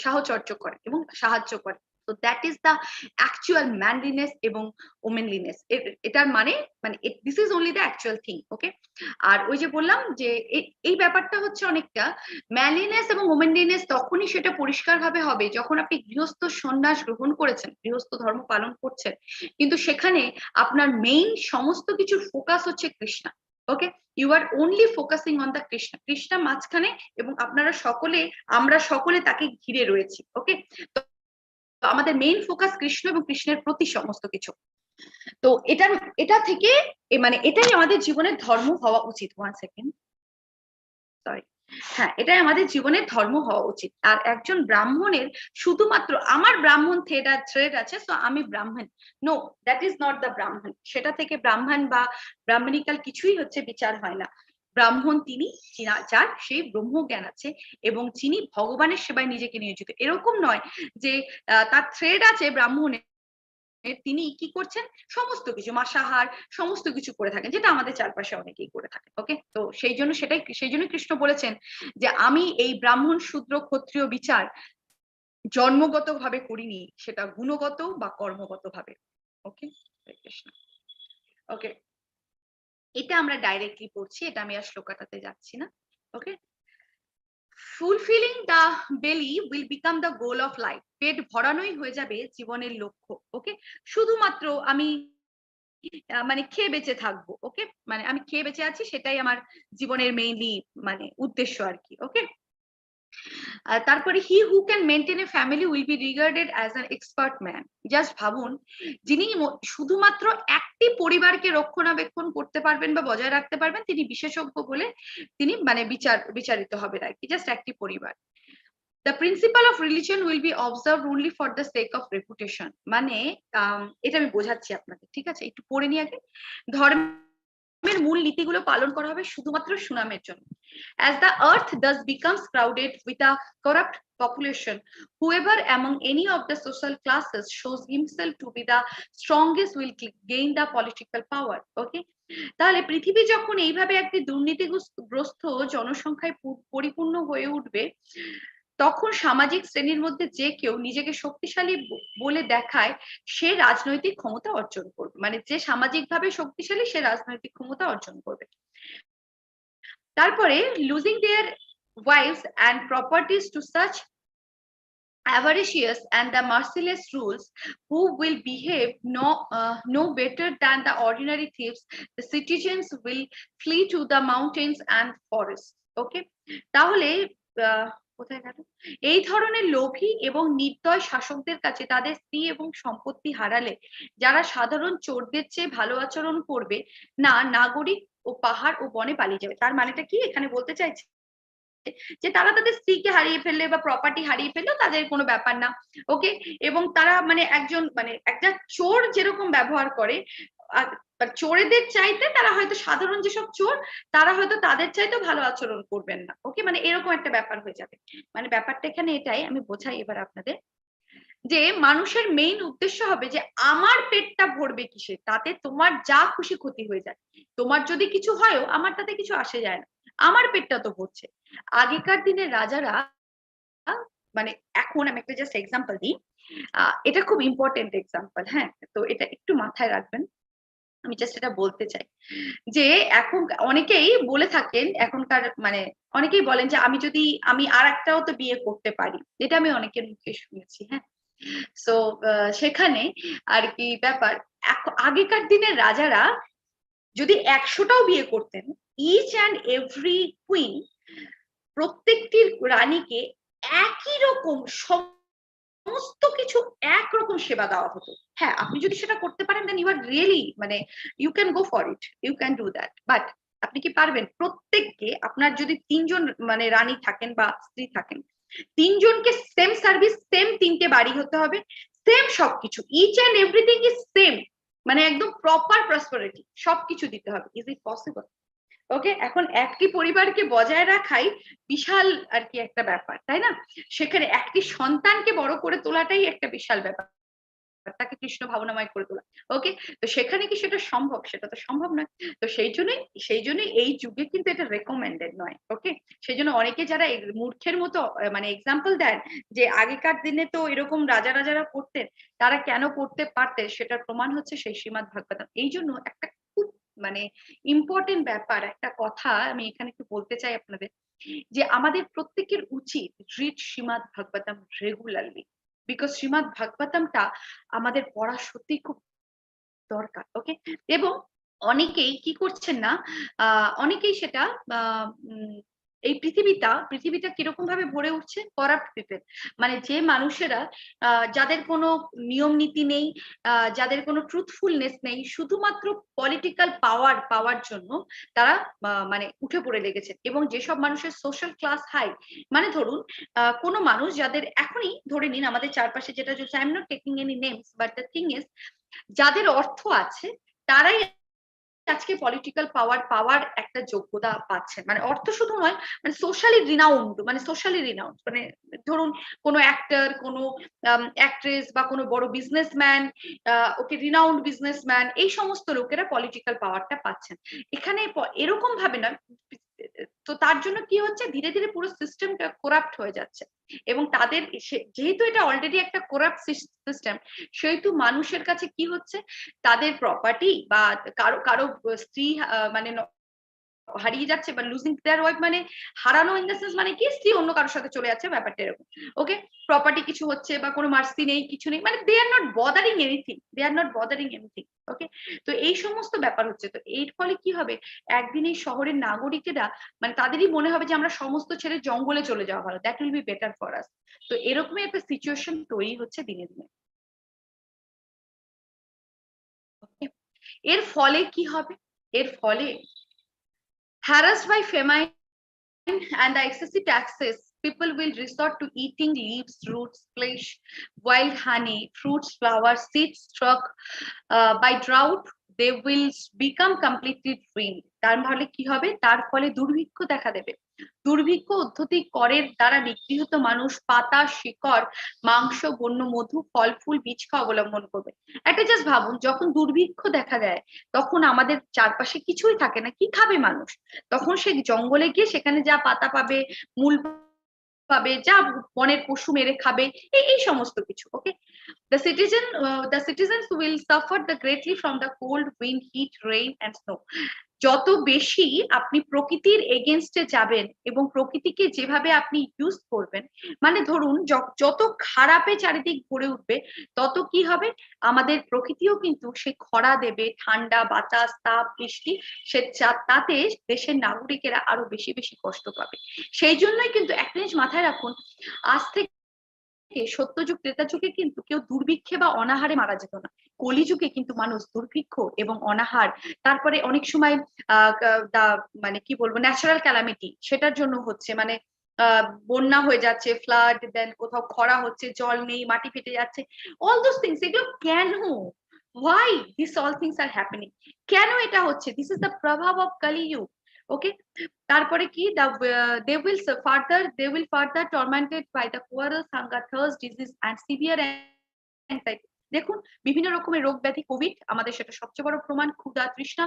সাহচর্য করেন এবং সাহায্য করেন। তো that is the actual manliness এবং ওমেনলিনেস। এটার মানে this is only the actual thing. Okay, আর ওই যে বললাম যে এই ব্যাপারটা হচ্ছে অনেকটা ম্যানলিনেস এবং ওমেনলিনেস তখনই সেটা পরিষ্কার ভাবে হবে যখন আপনি গৃহস্থ সন্ন্যাস গ্রহণ করেছেন, গৃহস্থ ধর্ম পালন করছেন, কিন্তু সেখানে আপনার মেইন সমস্ত কিছুর ফোকাস হচ্ছে Krishna. Okay, you are only focusing on the Krishna, Krishna মাঝখানে এবং আমরা সকলে তাকে ঘিরে রয়েছি। ওকে, তো আমাদের মেইন ফোকাস কৃষ্ণ এবং কৃষ্ণের প্রতি সমস্ত কিছু। তো এটা থেকে মানে এটাই আমাদের জীবনের ধর্ম হওয়া উচিত। 1 সেকেন্ড, সরি, হ্যাঁ, এটাই আমাদের জীবনের ধর্ম হওয়া উচিত। আর একজন ব্রাহ্মণের শুধুমাত্র আমার ব্রাহ্মণ থ্রেড আছে, তো আমি Brahmin, no, that is not the Brahmin. সেটা থেকে ব্রাহ্মণ বা ব্রাহ্মণিকাল কিছুই হচ্ছে বিচার হয় না। ব্রাহ্মণ তিনি যার সেই ব্রহ্মজ্ঞান আছে এবং যিনি ভগবানের সেবায় নিজেকে নিয়োজিত। এরকম নয় যে তার থ্রেড আছে ব্রাহ্মণের, তিনি কি করছেন সমস্ত কিছু মাসাহার সমস্ত কিছু করে থাকেন, যেটা আমাদের চারপাশে অনেকেই করে থাকে। ওকে, তো সেই জন্য কৃষ্ণ বলেছেন যে আমি এই ব্রাহ্মণ শূদ্র ক্ষত্রিয় বিচার জন্মগত ভাবে করিনি, সেটা গুণগত বা কর্মগত ভাবে। ওকে, কৃষ্ণ। ওকে, এটা আমরা ডাইরেক্টলি পড়ছি, এটা আমি আর শ্লোকাটাতে যাচ্ছি না। ওকে, fulfilling the belly will become the goal of life. পেট ভরানোই হয়ে যাবে জীবনের লক্ষ্য। ওকে, শুধুমাত্র আমি মানে খেয়ে বেঁচে থাকবো। ওকে, মানে আমি খেয়ে বেঁচে আছি, সেটাই আমার জীবনের মেইনলি মানে উদ্দেশ্য আর কি। ওকে, তারপরে he who can maintain a family will be regarded as an expert man. Just ভাবুন, যিনি শুধুমাত্র একটি পরিবারকে রক্ষণাবেক্ষণ করতে পারবেন বা বজায় রাখতে পারবেন, তিনি বিশেষজ্ঞ বলে তিনি মানে বিচারিত হবেন আর কি, জাস্ট একটি পরিবার। The principle of religion will be observed only for the sake of reputation. মানে এটা আমি বোঝাচ্ছি আপনাদের, ঠিক আছে, একটু পড়ে নিয়ে আগে। ধর্মের মূল নীতিগুলো পালন করা হবে শুধুমাত্র সুনামের জন্য। As the earth thus becomes crowded with a corrupt population, whoever among any of the social classes shows himself to be the strongest will gain the political power. Okay, তাহলে পৃথিবী যখন এইভাবে একটি দুর্নীতিগ্রস্ত জনসংখ্যায় পরিপূর্ণ হয়ে উঠবে, তখন সামাজিক শ্রেণীর মধ্যে যে কেউ নিজেকে শক্তিশালী বলে দেখায় সে রাজনৈতিক ক্ষমতা অর্জন করবে। মানে যে সামাজিকভাবে শক্তিশালী সে রাজনৈতিক ক্ষমতা অর্জন করবে। তারপরে losing their wives and properties to such avaricious and the merciless rules, who will behave no better than the ordinary thieves, the citizens will flee to the mountains and forests. Okay, তাহলে কোথায় গেল? এই ধরনের লোভী এবং নির্দয় শাসকদের কাছে তাদের স্ত্রী এবং সম্পত্তি হারালে যারা সাধারণ চোরদের চেয়ে ভালো আচরণ করবে না, নাগরিক ও পাহাড় ও বনে পালিয়ে যাবে। তার মানেটা কি এখানে বলতে চাইছে? যে তারা তাদের স্ত্রীকে হারিয়ে ফেললে বা প্রপার্টি হারিয়ে ফেললেও তাদের কোনো ব্যাপার না। ওকে, এবং তারা মানে একজন মানে একটা চোর যেরকম ব্যবহার করে, চোরেদের চাইতে তারা হয়তো সাধারণ যেসব চোর তারা হয়তো তাদের চাইতেও ভালো আচরণ করবেন না। ওকে, মানে এরকম একটা ব্যাপার হয়ে যাবে। মানে ব্যাপারটা এখানে এটাই, আমি বোঝাই এবার আপনাদের, যে মানুষের মেইন উদ্দেশ্য হবে যে আমার পেটটা ভরবে কিসে, তাতে তোমার যা খুশি ক্ষতি হয়ে যায়, তোমার যদি কিছু হয়ও আমার তাতে কিছু আসে যায় না, আমার পেটটা তো ভরছে। আগেকার দিনের রাজারা, মানে এখন আমি একটা জাস্ট এক্সাম্পল দিই, এটা খুব ইম্পর্টেন্ট এক্সাম্পল, হ্যাঁ, তো এটা একটু মাথায় রাখবেন, আমি জাস্ট এটা বলতে চাই যে এখন অনেকেই বলে থাকেন, এখনকার মানে অনেকেই বলেন যে আমি আর একটাও তো বিয়ে করতে পারি, এটা আমি অনেকের মুখে শুনেছি, হ্যাঁ। সো সেখানে আর কি ব্যাপার, আগেকার দিনের রাজারা যদি 100টাও বিয়ে করতেন, ইচ অ্যান্ড এভরি কুইন, প্রত্যেকটি রানীকে একই রকম সমস্ত কিছু একরকম সেবা দেওয়া হতো। হ্যাঁ, আপনি যদি সেটা করতে পারেন দেন ইউ আর রিয়েলি মানে you can go for it, you can do that, but আপনি কি পারবেন প্রত্যেককে, আপনার যদি 3জন মানে রানী থাকেন বা স্ত্রী থাকেন, 3জনকে সেম সার্ভিস, সেম 3টে বাড়ি হতে হবে, সেম সবকিছু, each and everything is same, মানে একদম প্রপার প্রসপারিটি সবকিছু দিতে হবে? Is it possible? ওকে, এখন একটি পরিবারকে বজায় রাখাই বিশাল আর কি একটা ব্যাপার, তাই না? সেখানে একটি সন্তানকে বড় করে তোলাটাই একটা বিশাল ব্যাপার, তাকে কৃষ্ণ ভাবনাময় করে তোলা। ওকে, তো সেখানে কি সেটা সম্ভব? সেটা তো সম্ভব নয়। তো সেই জন্যই এই যুগে কিন্তু এটা রেকমেন্ডেড নয়। ওকে, সেই জন্য অনেকে যারা মূর্খের মতো মানে এক্সাম্পল দেন যে আগেকার দিনে তো এরকম রাজারা করতেন, তারা কেন করতে পারতেন সেটার প্রমাণ হচ্ছে সেই শ্রীমদ ভাগবতম। এই জন্য একটা খুব মানে ইম্পর্টেন্ট ব্যাপার, একটা কথা আমি এখানে একটু বলতে চাই আপনাদের, যে আমাদের প্রত্যেকের উচিত read Shrimad Bhagavatam regularly, because Shrimad ভাগবতমটা আমাদের পড়া সত্যি খুব দরকার। ওকে, এবং অনেকেই কি করছেন না, অনেকেই সেটা এই পৃথিবীটা কিরকম ভাবে ভরে উঠছে, করাপ্ট পিপল, মানে যে মানুষেরা যাদের কোনো নিয়ম নীতি নেই, যাদের কোনো ট্রুথফুলনেস নেই, শুধুমাত্র পলিটিক্যাল পাওয়ার জন্য তারা মানে উঠে পড়ে লেগেছে। এবং যেসব মানুষের সোশ্যাল ক্লাস হাই, মানে ধরুন কোনো মানুষ যাদের এখনই ধরে নিন আমাদের চারপাশে যেটা চলছে, I am not taking any names, but the thing is যাদের অর্থ আছে তারাই আজকে পলিটিক্যাল পাওয়ার একটা যোগ্যতা পাচ্ছেন, মানে অর্থ শুধু নয়, মানে সোশ্যালি রিনাউন্ড, মানে ধরুন কোনো অ্যাক্টর, কোনো অ্যাক্ট্রেস বা কোনো বড় বিজনেসম্যান, ওকে, রিনাউন্ড বিজনেসম্যান, এই সমস্ত লোকেরা পলিটিক্যাল পাওয়ারটা পাচ্ছেন। এখানে এরকম ভাবে না, তো তার জন্য কি হচ্ছে, ধীরে ধীরে পুরো সিস্টেমটা করাপ্ট হয়ে যাচ্ছে, এবং তাদের যেহেতু এটা অলরেডি একটা করাপ্ট সিস্টেম, সেহেতু মানুষের কাছে কি হচ্ছে, তাদের প্রপার্টি বা কারো স্ত্রী মানে হারিয়ে যাচ্ছে বা লুজিং দেয়ার ওয়াইফ, মানে হারানো ইন দ্য সেন্স মানে কি, স্ত্রী অন্য কারোর সাথে চলে যাচ্ছে, ব্যাপারটা এরকম। ওকে, প্রপার্টি কিছু হচ্ছে বা কোনো মার্সি নেই, কিছু নেই, মানে দে আর নট বদারিং এনিথিং। ওকে, তো এই সমস্ত ব্যাপার হচ্ছে। তো এর ফলে কি হবে, একদিন এই শহরের নাগরিকেরা মানে তাদেরই মনে হবে যে আমরা সমস্ত ছেড়ে জঙ্গলে চলে যাওয়া ভালো, that will be better for us. তো এরকমই একটা সিচুয়েশন তৈরি হচ্ছে দিনে দিনে। এর ফলে কি হবে, এর ফলে harassed by famine and the excessive taxes, people will resort to eating leaves, roots, flesh, wild honey, fruits, flowers, seeds struck by drought. They will become completely ruined. তার ফলে কি হবে, তার ফলে দুর্ভিক্ষ দেখা দেবে। দুর্ভিক্ষ উদ্ধতি করের দ্বারা নিগৃহীত মানুষ পাতা, শিকড়, মাংস, বন্য মধু, ফল ফুল, বীজ খাওয়া অবলম্বন করবে। একটা জাস্ট ভাবুন, যখন দুর্ভিক্ষ দেখা দেয় তখন আমাদের চারপাশে কিছুই থাকে না, কি খাবে মানুষ? তখন সে জঙ্গলে গিয়ে সেখানে যা পাতা পাবে, মূল পাবে, যা বনের পশু মেরে খাবে, এই সমস্ত কিছু। ওকে, the citizens will suffer greatly from the cold, wind, heat, rain and snow. যত বেশি আপনি প্রকৃতির এগেনস্টে যাবেন এবং প্রকৃতিকে যেভাবে আপনি ইউজ করবেন, মানে ধরুন যত খারাপে চারিদিক ভরে উঠবে তত কি হবে, আমাদের প্রকৃতিও কিন্তু সে খরা দেবে, ঠান্ডা বাতাস তাপ বৃষ্টি, সে তাতে দেশের নাগরিকেরা আরো বেশি বেশি কষ্ট পাবে। সেই জন্যই কিন্তু একটা জিনিস মাথায় রাখুন, আজ থেকে সত্যযুগ ত্রেতা যুগে কিন্তু কেউ দুর্ভিক্ষে বা অনাহারে মারা যেত না, কলিযুগে কিন্তু মানুষ দুর্ভিক্ষ এবং অনাহার, তারপরে অনেক সময় মানে কি বলবো ন্যাচারাল ক্যালামিটি সেটার জন্য হচ্ছে, মানে বন্যা হয়ে যাচ্ছে, ফ্লাড, দেন কোথাও খরা হচ্ছে, জল নেই, মাটি ফেটে যাচ্ছে, অল দোজ থিংস, এগুলো কেন, why this all things are happening, কেন এটা হচ্ছে, this is the প্রভাব of Kali Yuga, okay? তারপরে কি they will further tormented by the quarrels, hunger, thirst, disease and severe anxiety. দেখুন বিভিন্ন রকমের রোগ ব্যাধি, কোভিড আমাদের সেটা সবচেয়ে বড় প্রমাণ, ক্ষুধা, তৃষ্ণা,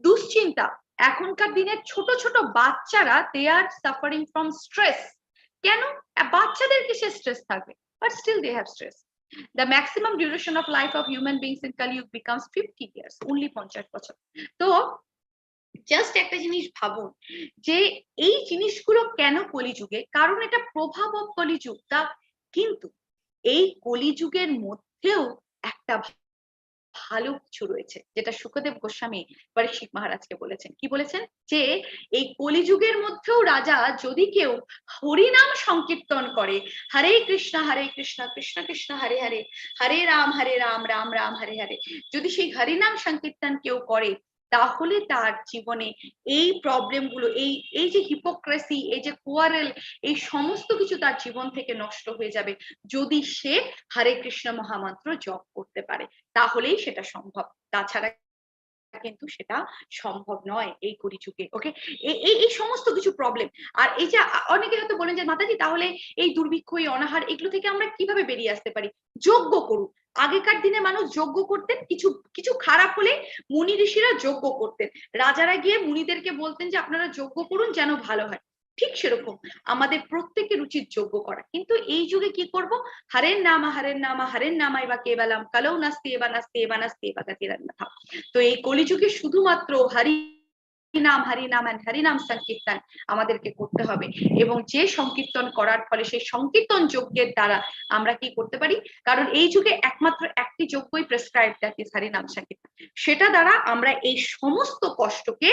দুশ্চিন্তা, এখনকার দিনের ছোট ছোট বাচ্চারা they are suffering from stress, কেন, বাচ্চাদের কিসে স্ট্রেস থাকবে, but still they have stress. The maximum duration of life of human beings in Kali Yuga becomes 50 years, only 50 বছর। তো জাস্ট একটা জিনিস ভাবুন যে এই জিনিসগুলো কেন কলিযুগে, কারণ এটা প্রভাব অফ কলিযুগ। তা কিন্তু এই কলিযুগের মধ্যেও একটা ভালো কিছু রয়েছে, যেটা শুকদেব গোস্বামী পরীক্ষিত মহারাজকে বলেছেন। কি বলেছেন? যে এই কলিযুগের মধ্যেও রাজা যদি কেউ হরিনাম সংকীর্তন করে, হরে কৃষ্ণ কৃষ্ণ কৃষ্ণ হরে হরে, হরে রাম রাম রাম হরে হরে, যদি সেই হরিনাম সংকীর্তন কেউ করে, তাহলে তার জীবনে এই প্রবলেম গুলো, এই যে হিপোক্রেসি, এই যে কোয়ারেল, এই সমস্ত কিছু তার জীবন থেকে নষ্ট হয়ে যাবে, যদি সে হরে কৃষ্ণ মহামন্ত্র জপ করতে পারে, তাহলেই সেটা সম্ভব, তাছাড়া কিন্তু সেটা সম্ভব নয় এই কলিযুগে। ওকে, এই সমস্ত কিছু প্রবলেম। আর এই যে অনেকে হয়তো বলেন যে মাতাজি তাহলে এই দুর্ভিক্ষ, এই অনাহার, এগুলো থেকে আমরা কিভাবে বেরিয়ে আসতে পারি? যজ্ঞ করুন। আগেকার দিনে মানুষ যজ্ঞ করতেন, কিছু খারাপ হলে মুনি ঋষিরা যজ্ঞ করতেন, রাজারা গিয়ে মুনিদেরকে বলতেন যে আপনারা যজ্ঞ করুন যেন ভালো হয়। ঠিক সেরকম আমাদের প্রত্যেকের উচিত যজ্ঞ করা। কিন্তু এই যুগে কি করব? হরের নামাই বা কেবলম কলৌ নাস্তি এবা নাস্তি এবা নাস্তি এবা গতিরন্নথা। তো এই কলিযুগে শুধুমাত্র হরিনাম and হরিনাম সংকীর্তন আমাদেরকে করতে হবে, এবং যে সংকীর্তন করার ফলে সেই সংকীর্তন যজ্ঞের দ্বারা আমরা কি করতে পারি, কারণ এই যুগে একমাত্র একটি যজ্ঞই প্রেসক্রাইব, দ্যাট ইজ হরিনাম সংকীর্তন, সেটা দ্বারা আমরা এই সমস্ত কষ্টকে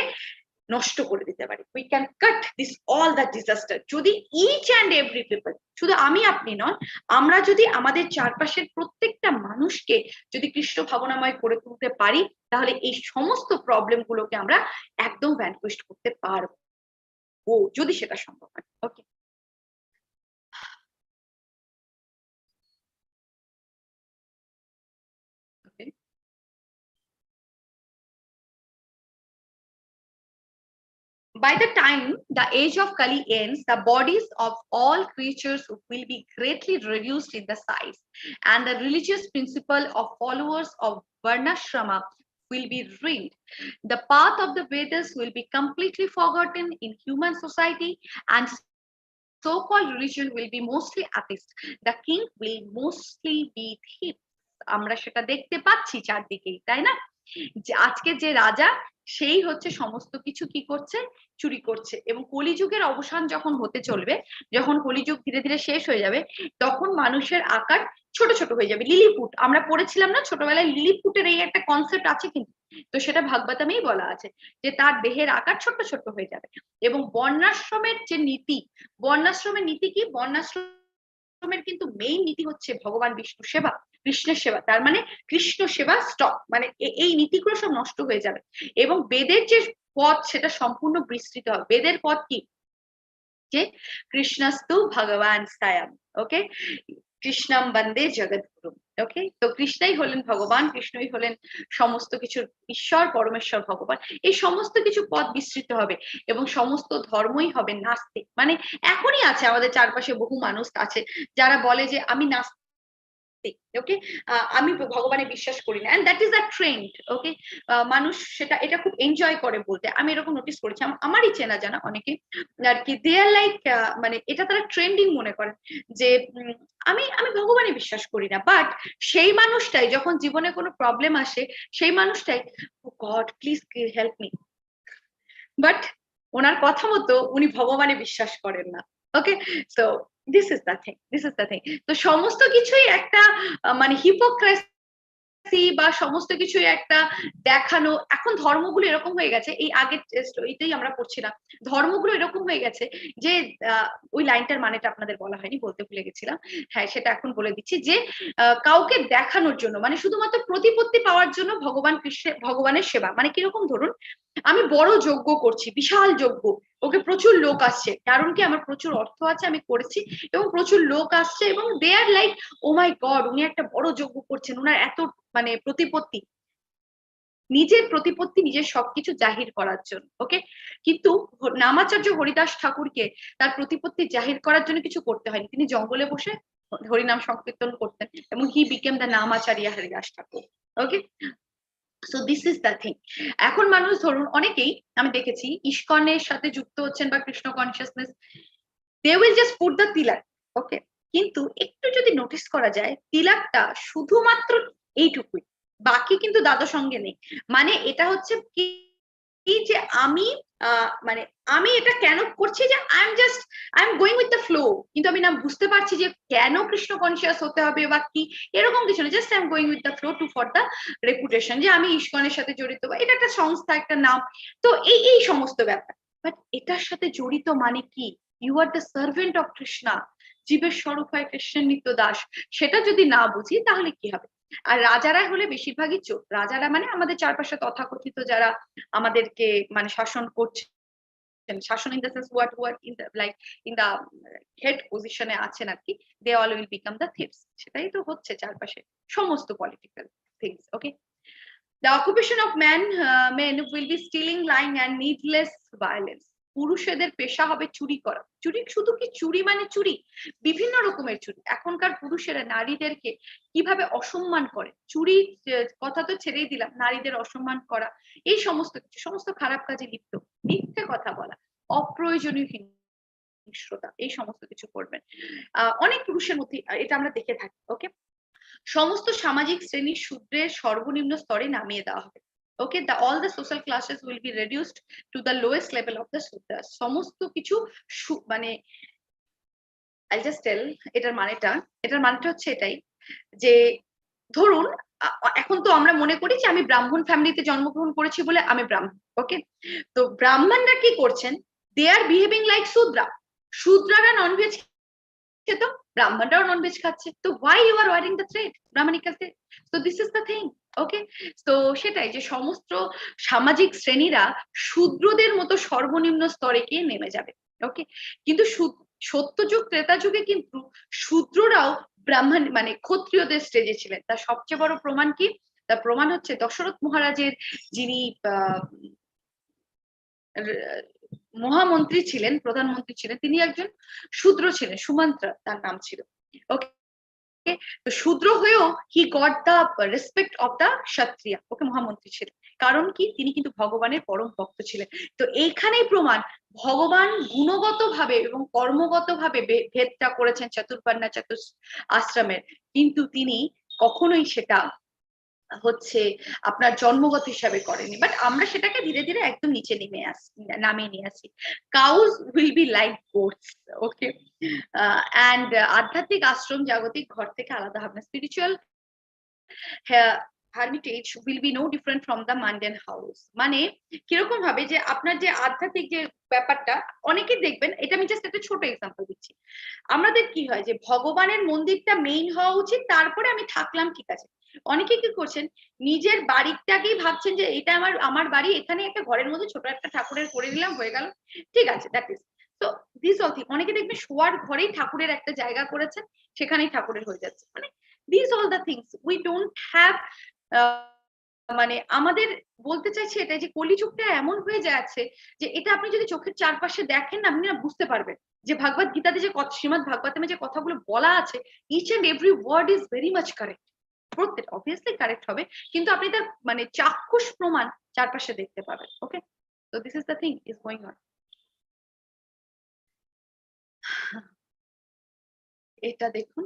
নষ্ট করে দিতে পারি। We can cut this all the disaster. যদি ইচ অ্যান্ড এভরি পিপল, শুধু আমি আপনি নন, আমরা যদি আমাদের চারপাশের প্রত্যেকটা মানুষকে যদি কৃষ্ণ ভাবনাময় করে তুলতে পারি, তাহলে এই সমস্ত প্রবলেম গুলোকে আমরা একদম ভ্যানকুইশ করতে পারবো, যদি সেটা সম্ভব হয়। ওকে, by the time the age of Kali ends, the bodies of all creatures will be greatly reduced in the size, and the religious principle of followers of Varnashrama will be ruined. The path of the Vedas will be completely forgotten in human society, and so-called religion will be mostly atheist. The king will mostly be thief. আমরা সেটা দেখতে পাচ্ছি চারদিকেই, তাই না? আজকে যে রাজা, সেই হচ্ছে সমস্ত কিছু কি করছে, চুরি করছে। এবং কলিযুগের অবসান যখন হতে চলবে, যখন কলিযুগ ধীরে ধীরে শেষ হয়ে যাবে, তখন মানুষের আকার ছোট ছোট হয়ে যাবে। লিলিপুট আমরা পড়েছিলাম না ছোটবেলায়, লিলিপুটের এই একটা কনসেপ্ট আছে কিন্তু, তো সেটা ভাগবতমেই বলা আছে যে তার দেহের আকার ছোট ছোট হয়ে যাবে। এবং বর্ণাশ্রমের যে নীতি, বর্ণাশ্রমের নীতি কি? বর্ণাশ্রমের কিন্তু মেইন নীতি হচ্ছে ভগবান বিষ্ণু সেবা, কৃষ্ণের সেবা। তার মানে কৃষ্ণ সেবা স্টপ, মানে এই নীতিগুলো সব নষ্ট হয়ে যাবে, এবং বেদের যে পথ সেটা সম্পূর্ণ বিস্তৃত হবে। বেদের পথ কি? যে কৃষ্ণস্তু ভগবান সায়াম, ওকে, কৃষ্ণম বন্দে জগদ্গুরু। ওকে, তো কৃষ্ণই হলেন ভগবান, কৃষ্ণই হলেন সমস্ত কিছুর ঈশ্বর, পরমেশ্বর ভগবান। এই সমস্ত কিছু পথ বিস্তৃত হবে এবং সমস্ত ধর্মই হবে নাস্তিক। মানে এখনই আছে আমাদের চারপাশে বহু মানুষ আছে যারা বলে যে আমি নাস্তিক, ওকে, আমি ভগবানে বিশ্বাস করি না, and that is a trend. Okay, মানুষ এটা খুব এনজয় করে বলতে, আমি এরকম নোটিস করেছি, আমারই চেনা জানা অনেকে আর কি, দে আর লাইক, মানে এটা তারা ট্রেন্ডিং মনে করে যে আমি ভগবানে বিশ্বাস করি না, বাট সেই মানুষটাই যখন জীবনে কোনো প্রবলেম আসে, সেই মানুষটাই god please help me, but ওনার কথা মতো উনি ভগবানে বিশ্বাস করেন না। Okay, so this is the thing, this is the thing. তো সমস্ত কিছুই একটা মানে হিপোক্রেসি বা সমস্ত কিছুই একটা দেখানো। এখন ধর্মগুলো এরকম হয়ে গেছে, এই আগের এটাই আমরা পড়ছিলাম, ধর্মগুলো এরকম হয়ে গেছে যে ওই লাইনটার মানেটা আপনাদের বলা হয়নি, বলতে ভুলে গেছিলাম, হ্যাঁ সেটা এখন বলে দিচ্ছি, যে কাউকে দেখানোর জন্য, মানে শুধুমাত্র প্রতিপত্তি পাওয়ার জন্য ভগবানের সেবা। মানে কিরকম, ধরুন আমি বড় যজ্ঞ করছি, বিশাল যজ্ঞ, ওকে প্রচুর লোক আসছে, কারণ কি আমার প্রচুর অর্থ আছে, আমি করেছি এবং প্রচুর লোক আসছে এবং দে আর লাইক ও মাই গড উনি একটা বড় যজ্ঞ করছেন, ওনার এত মানে প্রতিপত্তি, নিজের প্রতিপত্তি নিজের সবকিছু জাহির করার জন্য। ওকে, কিন্তু নামাচার্য হরিদাস ঠাকুরকে তার প্রতিপত্তি জাহির করার জন্য কিছু করতে হয়নি, তিনি জঙ্গলে বসে হরিনাম সংকীর্তন করতেন এবং he became the Namacharya Haridas Thakur. Okay, so this is the thing. এখন মানুষ ধরুন অনেকেই আমি দেখেছি ইস্কনের সাথে যুক্ত হচ্ছেন বা Krishna consciousness, they will just put the tilak. Okay, কিন্তু একটু যদি নোটিস করা যায় তিলকটা শুধুমাত্র এইটুকুই, বাকি কিন্তু দাদা সঙ্গে নেই। মানে এটা হচ্ছে কি যে আমি মানে আমি এটা কেন করছি, যে I am going with the flow, কিন্তু আমি না বুঝতে পারছি যে কেন কৃষ্ণ কনসিয়াস হতে হবে বা কি, এরকম কিছু না, just I am going with the flow two for the reputation, যে আমি ইস্কনের সাথে জড়িত বা এটা একটা সংস্থা, একটা নাম, তো এই সমস্ত ব্যাপার। বাট এটার সাথে জড়িত মানে কি, you are the servant of Krishna, জীবের স্বরূপ হয় কৃষ্ণের নিত্য দাস, সেটা যদি না বুঝি তাহলে কি হবে। আর রাজারা হলে বেশিরভাগই চোর, রাজারা মানে আমাদের চারপাশে তথাকথিত যারা আমাদেরকে মানে শাসন করছে, শাসন in the sense what in the like in the head পজিশনে আছেন আর কি, they all will become the thieves, সেটাই তো হচ্ছে চারপাশে সমস্ত political things. Okay, the occupation of men will be stealing, lying and needless violence. পুরুষদের পেশা হবে চুরি করা। চুরি শুধু কি চুরি মানে চুরি, বিভিন্ন রকমের চুরি। এখনকার পুরুষেরা নারীদেরকে কিভাবে অসম্মান করে, চুরি কথা তো ছেড়েই দিলাম, নারীদের অসম্মান করা, এই সমস্ত কিছু, সমস্ত খারাপ কাজে লিপ্ত, মিথ্যে কথা বলা, অপ্রয়োজনীয় হিংস্রতা, এই সমস্ত কিছু করবেন অনেক পুরুষের মধ্যে, এটা আমরা দেখে থাকি। ওকে, সমস্ত সামাজিক শ্রেণীর শূদ্রের সর্বনিম্ন স্তরে নামিয়ে দেওয়া হবে। ওকে, all the social classes will be reduced to the lowest level of the Sudras. সমস্ত কিছু মানে I'll just tell এটার মানেটা হচ্ছে এটাই, যে ধরুন এখন তো আমরা মনে করি যে আমি ব্রাহ্মণ ফ্যামিলিতে জন্মগ্রহণ করেছি বলে আমি ব্রাহ্মণ। ওকে, তো ব্রাহ্মণরা কি করছেন, দে আর বিহেভিং লাইক শূদ্রা, শূদ্রারা ননভেজ খেত, ব্রাহ্মণরাও ননভেজ খাচ্ছে, তো why you are wearing the thread, brahmanical thread? So this is the thing. ওকে, তো সেটাই যে সমস্ত সামাজিক শ্রেণীরা শূদ্রদের মতো সর্বনিম্ন স্তরে গিয়ে নেমে যাবে। ওকে, কিন্তু সত্যযুগ ত্রেতা যুগে কিন্তু শূদ্ররাও ব্রাহ্মণ মানে ক্ষত্রিয়দের স্টেজে ছিলেন। তার সবচেয়ে বড় প্রমাণ কি, তার প্রমাণ হচ্ছে দশরথ মহারাজের যিনি মহামন্ত্রী ছিলেন, প্রধানমন্ত্রী ছিলেন, তিনি একজন শূদ্র ছিলেন, সুমন্ত্র তার নাম ছিল। ওকে, তো শূদ্র হয়েও he got the respect of the ক্ষত্রিয়। ওকে, মহামন্ত্রী ছিলেন, কারণ কি তিনি কিন্তু ভগবানের পরম ভক্ত ছিলেন। তো এইখানেই প্রমাণ ভগবান গুণগত ভাবে এবং কর্মগত ভাবে ভেদটা করেছেন চতুর্বর্ণ আশ্রমের, কিন্তু তিনি কখনোই সেটা হচ্ছে আপনার জন্মগত হিসাবে করেনি। বাট আমরা সেটাকে ধীরে ধীরে একদম নিচে নামিয়ে নিয়ে আসি। Cows will be like goats. Okay, and আধ্যাত্মিক আশ্রম জাগতিক ঘর থেকে আলাদা হবে না। Spiritual hermitage will be no different from the mundane house. মানে কিরকম ভাবে, যে আপনার যে আধ্যাত্মিক যে ব্যাপারটা, অনেকে দেখবেন, এটা আমি জাস্ট একটা ছোট এক্সাম্পল দিচ্ছি, আমাদের কি হয় যে ভগবানের মন্দিরটা মেইন হওয়া উচিত, তারপরে আমি থাকলাম, ঠিক আছে। অনেকে কি করছেন, নিজের বাড়িটাকেই ভাবছেন যে এটা আমার বাড়ি, এখানে একটা ঘরের মধ্যে ছোট একটা ঠাকুরের করে দিলাম, হয়ে গেল, ঠিক আছে, দ্যাট ইজ। তো দিস অল থিং, অনেকে দেখবেন শোয়ার ঘরেই ঠাকুরের একটা জায়গা করেছেন, সেখানেই ঠাকুরের হয়ে যাচ্ছে। মানে this all the things we don't have, মানে আমাদের বলতে চাইছি এটা, যে কলিযুগটা এমন হয়ে যাচ্ছে যে এটা আপনি যদি চোখের চারপাশে দেখেন না, আপনি না বুঝতে পারবেন যে ভাগবত গীতাতে যে শ্রীমদ ভাগবতমে যে কথাগুলো বলা আছে, each and every word is very much correct. প্রত্যেক অবভিয়াসলি কারেক্ট হবে, কিন্তু আপনি তার মানে চাক্ষুষ প্রমাণ চারপাশে দেখতে পাবেন। ওকে, তো this is the thing is going on. এটা দেখুন,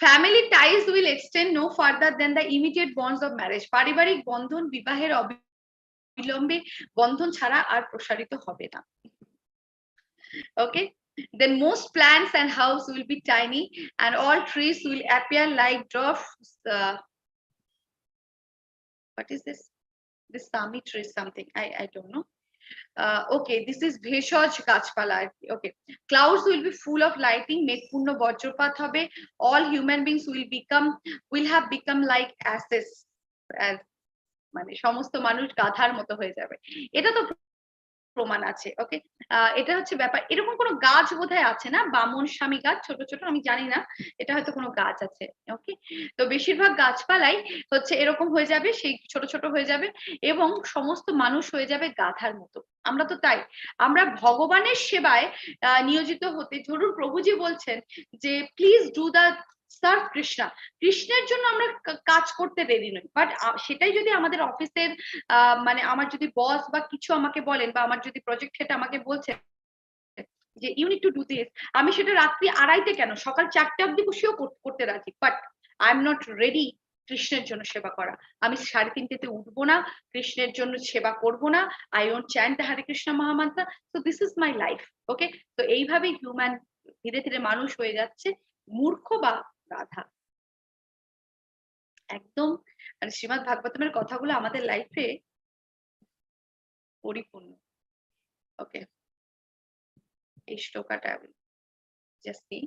family ties will extend no further than the immediate bonds of marriage. পারিবারিক বন্ধন বিবাহের অবিলম্বে বন্ধন ছাড়া আর প্রসারিত হবে না। Okay, then most plants and houses will be tiny and all trees will appear like dwarfs. What is this? This Sami tree something, I don't know. Okay, this is ভেষজ গাছপালা আর কি। Okay, clouds will be full of lightning, মেঘপূর্ণ বজ্রপাত হবে, all human beings will have become like asses, as মানে সমস্ত মানুষ গাধার মতো হয়ে যাবে। এটা তো প্রমাণ আছে। ওকে, এটা হচ্ছে ব্যাপার। এরকম কোনো গাছ বোধহয় আছে না, বামন স্বামী গাছ, ছোট ছোট, আমি জানি না, এটা হয়তো কোনো গাছ আছে। ওকে, তো বেশিরভাগ গাছপালাই হচ্ছে এরকম হয়ে যাবে, সেই ছোট ছোট হয়ে যাবে এবং সমস্ত মানুষ হয়ে যাবে গাধার মতো। আমরা তো তাই, আমরা ভগবানের সেবায় নিয়োজিত হতে, ধরুন প্রভুজি বলছেন যে please do the serve Krishna, কৃষ্ণের জন্য আমরা কাজ করতে রেডি নই, বাট সেটাই যদি আমাদের অফিসের মানে আমার যদি বস বা কিছু আমাকে বলেন, বা আমার যদি প্রজেক্ট হেড আমাকে বলছে যে you need to do this, আমি সেটা রাত্রি 2:30 কেন সকাল 4টে অব্দি বসেও করতে রাজি, but I am not ready কৃষ্ণের জন্য সেবা করা। আমি 3:30তে উঠবো না, কৃষ্ণের জন্য সেবা করব না, I won't chant Hare Krishna মহামন্ত্র, so this is my life. Okay, তো এইভাবেই হিউম্যান ধীরে ধীরে মানুষ হয়ে যাচ্ছে মূর্খ বা গাধা। একদম মানে শ্রীমদ্ ভাগবতমের কথাগুলো আমাদের লাইফে পরিপূর্ণ। ওকে, এই শ্লোকাটা জাস্ট see.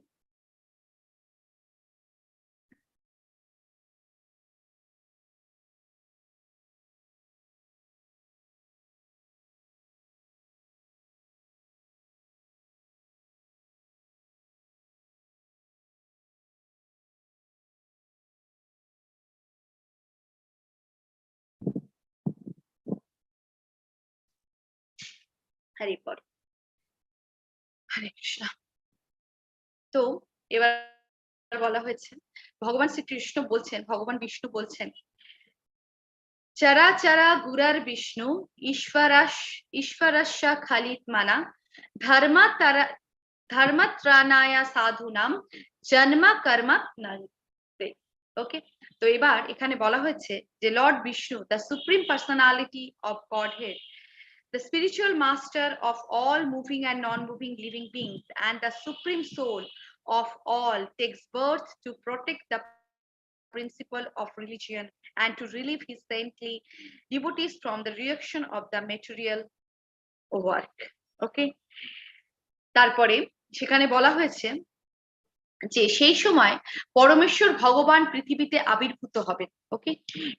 হরে বল, হরে কৃষ্ণ। তো এবার বলা হয়েছে, ভগবান শ্রীকৃষ্ণ বলছেন, ভগবান বিষ্ণু বলছেন, চরা চরা গুরার বিষ্ণু ঈশ্বরস্য খালিত্মানা ধর্মত্রাণায়া সাধুনাম জন্ম কর্ম নরতে। ওকে, তো এবার এখানে বলা হয়েছে যে lord Vishnu, the supreme personality of godhead, the spiritual master of all moving and non-moving living beings and the supreme soul of all, takes birth to protect the principle of religion and to relieve his saintly devotees from the reaction of the material work. Okay, তারপরে সেখানে বলা হয়েছে যে সেই সময় পরমেশ্বর ভগবান পৃথিবীতে আবির্ভূত হবেন। ওকে,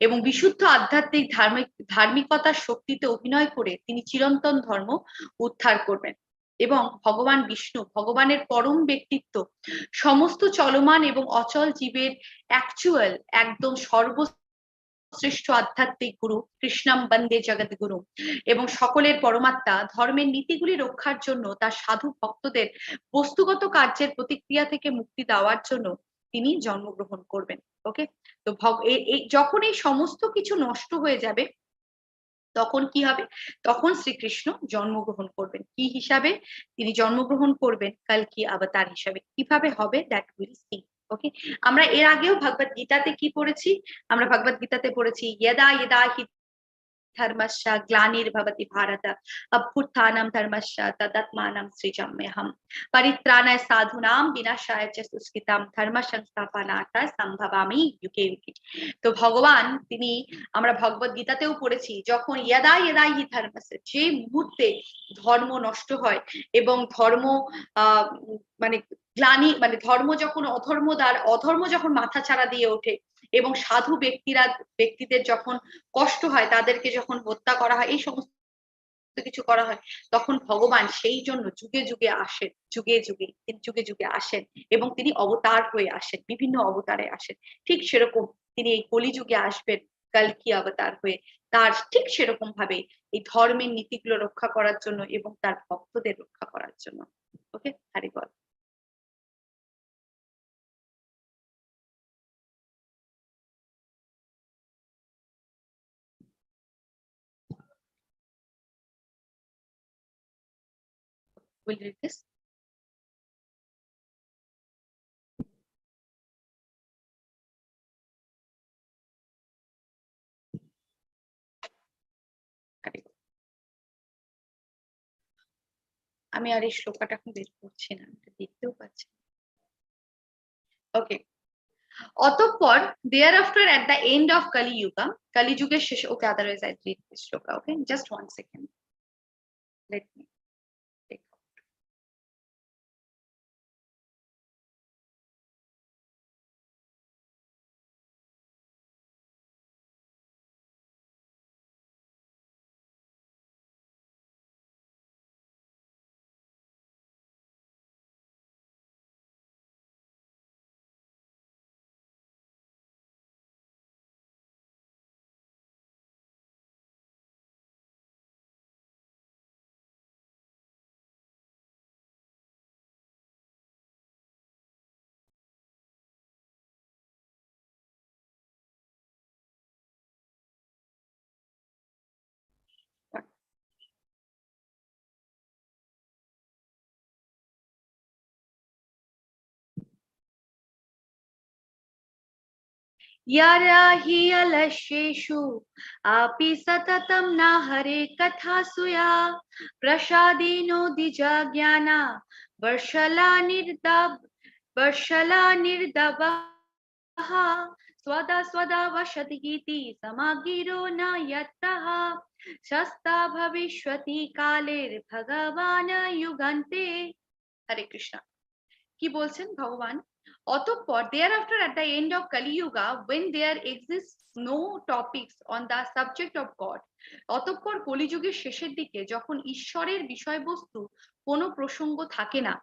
এবং বিশুদ্ধ আধ্যাত্মিক ধার্মিকতার শক্তিতে অভিনয় করে তিনি চিরন্তন ধর্ম উদ্ধার করবেন এবং ভগবান বিষ্ণু, ভগবানের পরম ব্যক্তিত্ব, সমস্ত চলমান এবং অচল জীবের অ্যাকচুয়াল একদম সর্বশ্রেষ্ঠ আধ্যাত্মিক গুরু কৃষ্ণম বন্দে জগদ্গুরু এবং সকলের পরমাত্মা, ধর্মের নীতিগুলি রক্ষার জন্য তার সাধু ভক্তদের বস্তুগত কার্যের প্রতিক্রিয়া থেকে মুক্তি দেওয়ার জন্য তিনি জন্মগ্রহণ করবেন। ওকে, তো যখন এই সমস্ত কিছু নষ্ট হয়ে যাবে তখন কি হবে, তখন শ্রীকৃষ্ণ জন্মগ্রহণ করবেন। কি হিসাবে তিনি জন্মগ্রহণ করবেন? কল্কি অবতার হিসাবে। কিভাবে হবে? That will see. ওকে, আমরা এর আগেও ভগবত গীতাতে কি পড়েছি? আমরা ভগবত গীতাতে পড়েছি यदा यदा हि धर्मस्य ग्लानिर्भवति भारत अभ्युत्थानं धर्मस्य तदात्मानं सृजाम्यहं परित्राणाय साधूनां विनाशाय च दुष्कृतां धर्म संस्थापनार्थाय सम्भवामि युगे युगे। তো ভগবান তিনি, আমরা ভগবত গীতাতেও পড়েছি, যখন यदा यदा हि धर्मस्य, যে মুহূর্তে ধর্ম নষ্ট হয় এবং ধর্ম মানে গ্লানি, মানে ধর্ম যখন অধর্ম যখন মাথাচাড়া দিয়ে ওঠে এবং সাধু ব্যক্তিদের যখন কষ্ট হয়, তাদেরকে যখন হত্যা করা হয়, এই সমস্ত কিছু করা হয়, তখন ভগবান সেই জন্য যুগে যুগে আসেন, যুগে যুগে আসেন এবং তিনি অবতার হয়ে আসেন, বিভিন্ন অবতারে আসেন। ঠিক সেরকম তিনি এই কলিযুগে আসবেন কল্কি অবতার হয়ে, তার ঠিক সেরকম ভাবে এই ধর্মের নীতিগুলো রক্ষা করার জন্য এবং তার ভক্তদের রক্ষা করার জন্য। ওকে, হরি বল। We'll read this. আমি আর এই শ্লোকাটা এখন বের করছি না, দেখতেও পাচ্ছি। ওকে, অতঃপর thereafter at the end of Kali Yuga, Kali যুগের শেষে, okay, otherwise I read this shloka, okay, just 1 second, let me take out. Yara hi alasheshu api satatam na hare katha suya prasadino dijagyana varshala nirdavaha swada swada vashadigiti samagiro na yattaha shasta bhavishwati kaler bhagavana yugante. Hare Krishna. কি বলছেন ভগবান? অতঃপর thereafter at the end of Kali Yuga, when there exists no topics on the subject of God, অতঃপর কলিযুগের শেষের দিকে যখন ঈশ্বরের বিষয়বস্তু কোনো প্রসঙ্গ থাকে না,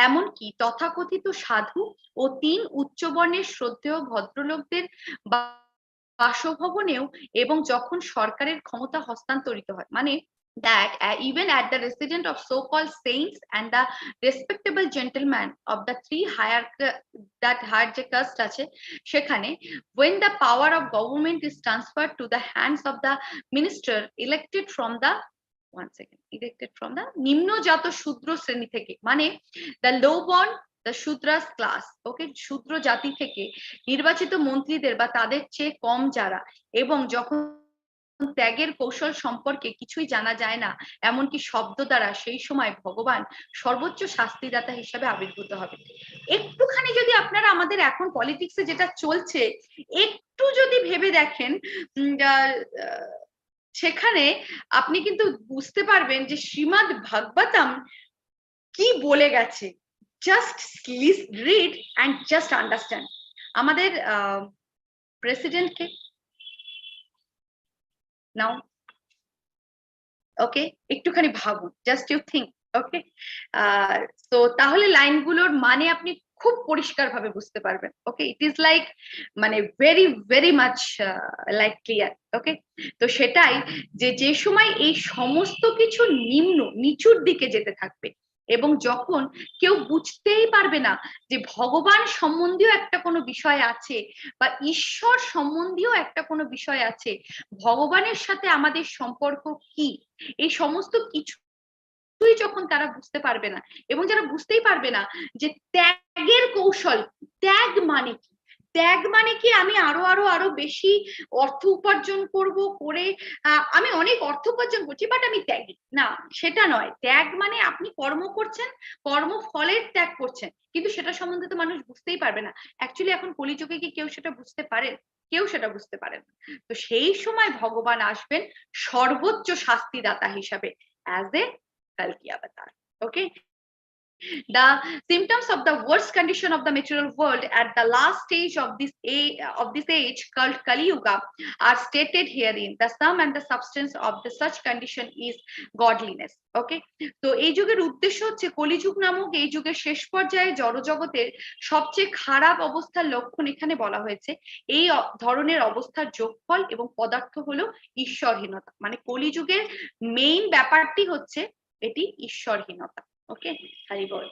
এমনকি তথাকথিত সাধু ও 3 উচ্চবর্ণের শ্রদ্ধেয় ভদ্রলোকদের বাসভবনেও এবং যখন সরকারের ক্ষমতা হস্তান্তরিত হয়, মানে that even at the residence of so-called saints and the respectable gentlemen of the 3 hierarchy caste আছে সেখানে, when the power of government is transferred to the hands of the minister elected from the নিম্নজাত শূদ্র শ্রেণী থেকে, মানে the low born, the shudras class, ওকে, শূদ্র জাতি থেকে নির্বাচিত মন্ত্রীদের বা তাদের চেয়ে কম যারা, এবং যখন ত্যাগের কৌশল সম্পর্কে কিছুই জানা যায় না, এমনকি শব্দ দ্বারা, সেই সময় ভগবান সর্বোচ্চ শাস্তিদাতা হিসাবে আবির্ভূত হবে। একটুখানি যদি আপনারা আমাদের এখন পলিটিক্সে যেটা চলছে একটু যদি ভেবে দেখেন, সেখানে আপনি কিন্তু বুঝতে পারবেন যে শ্রীমদ ভাগবতম কি বলে গেছে। Just read and just understand. আমাদের প্রেসিডেন্টকে নাও, ওকে, একটুখানি ভাবুন, জাস্ট ইউ থিঙ্ক, ওকে, তো তাহলে লাইনগুলোর মানে আপনি খুব পরিষ্কার ভাবে বুঝতে পারবেন। ওকে, ইট ইজ লাইক মানে very very much like clear. Okay, তো সেটাই যে সময় এই সমস্ত কিছু নিচুর দিকে যেতে থাকবে এবং যখন কেউ বুঝতেই পারবে না যে ভগবান সম্বন্ধীয় একটা কোনো বিষয় আছে বা ঈশ্বর সম্বন্ধীয় একটা কোনো বিষয় আছে, ভগবানের সাথে আমাদের সম্পর্ক কি, এই সমস্ত কিছু যখন তারা বুঝতে পারবে না, এবং যারা বুঝতেই পারবে না যে ত্যাগের কৌশল, ত্যাগ মানে কি, ত্যাগ মানে কি আমি আরো বেশি অর্থ উপার্জন করব, করে আমি অনেক অর্থ উপার্জন করছি বাট আমি ত্যাগী না, সেটা নয়। ত্যাগ মানে আপনি কর্ম করছেন, কর্মফলের ত্যাগ করছেন, কিন্তু সেটা সম্বন্ধে তো মানুষ বুঝতেই পারবে না। অ্যাকচুয়ালি এখন কলিযুগে কি কেউ সেটা বুঝতে পারেন? কেউ সেটা বুঝতে পারেন না। তো সেই সময় ভগবান আসবেন সর্বোচ্চ শাস্তিদাতা হিসাবে, as a Kalki avatar. Okay, the symptoms of the worst condition of the material world at the last stage of this age called Kali Yuga are stated herein. The sum and the substance of the such condition is godliness. Okay, তো এই যুগের উদ্দেশ্য হচ্ছে কলিযুগ নামক এই যুগের শেষ পর্যায়ে জড়জগতের সবচেয়ে খারাপ অবস্থার লক্ষণ এখানে বলা হয়েছে। এই ধরনের অবস্থার যোগফল এবং পদার্থ হলো ঈশ্বরহীনতা। মানে কলিযুগের মেইন ব্যাপারটি হচ্ছে এটি ঈশ্বরহীনতা। ওকে, হরি বল।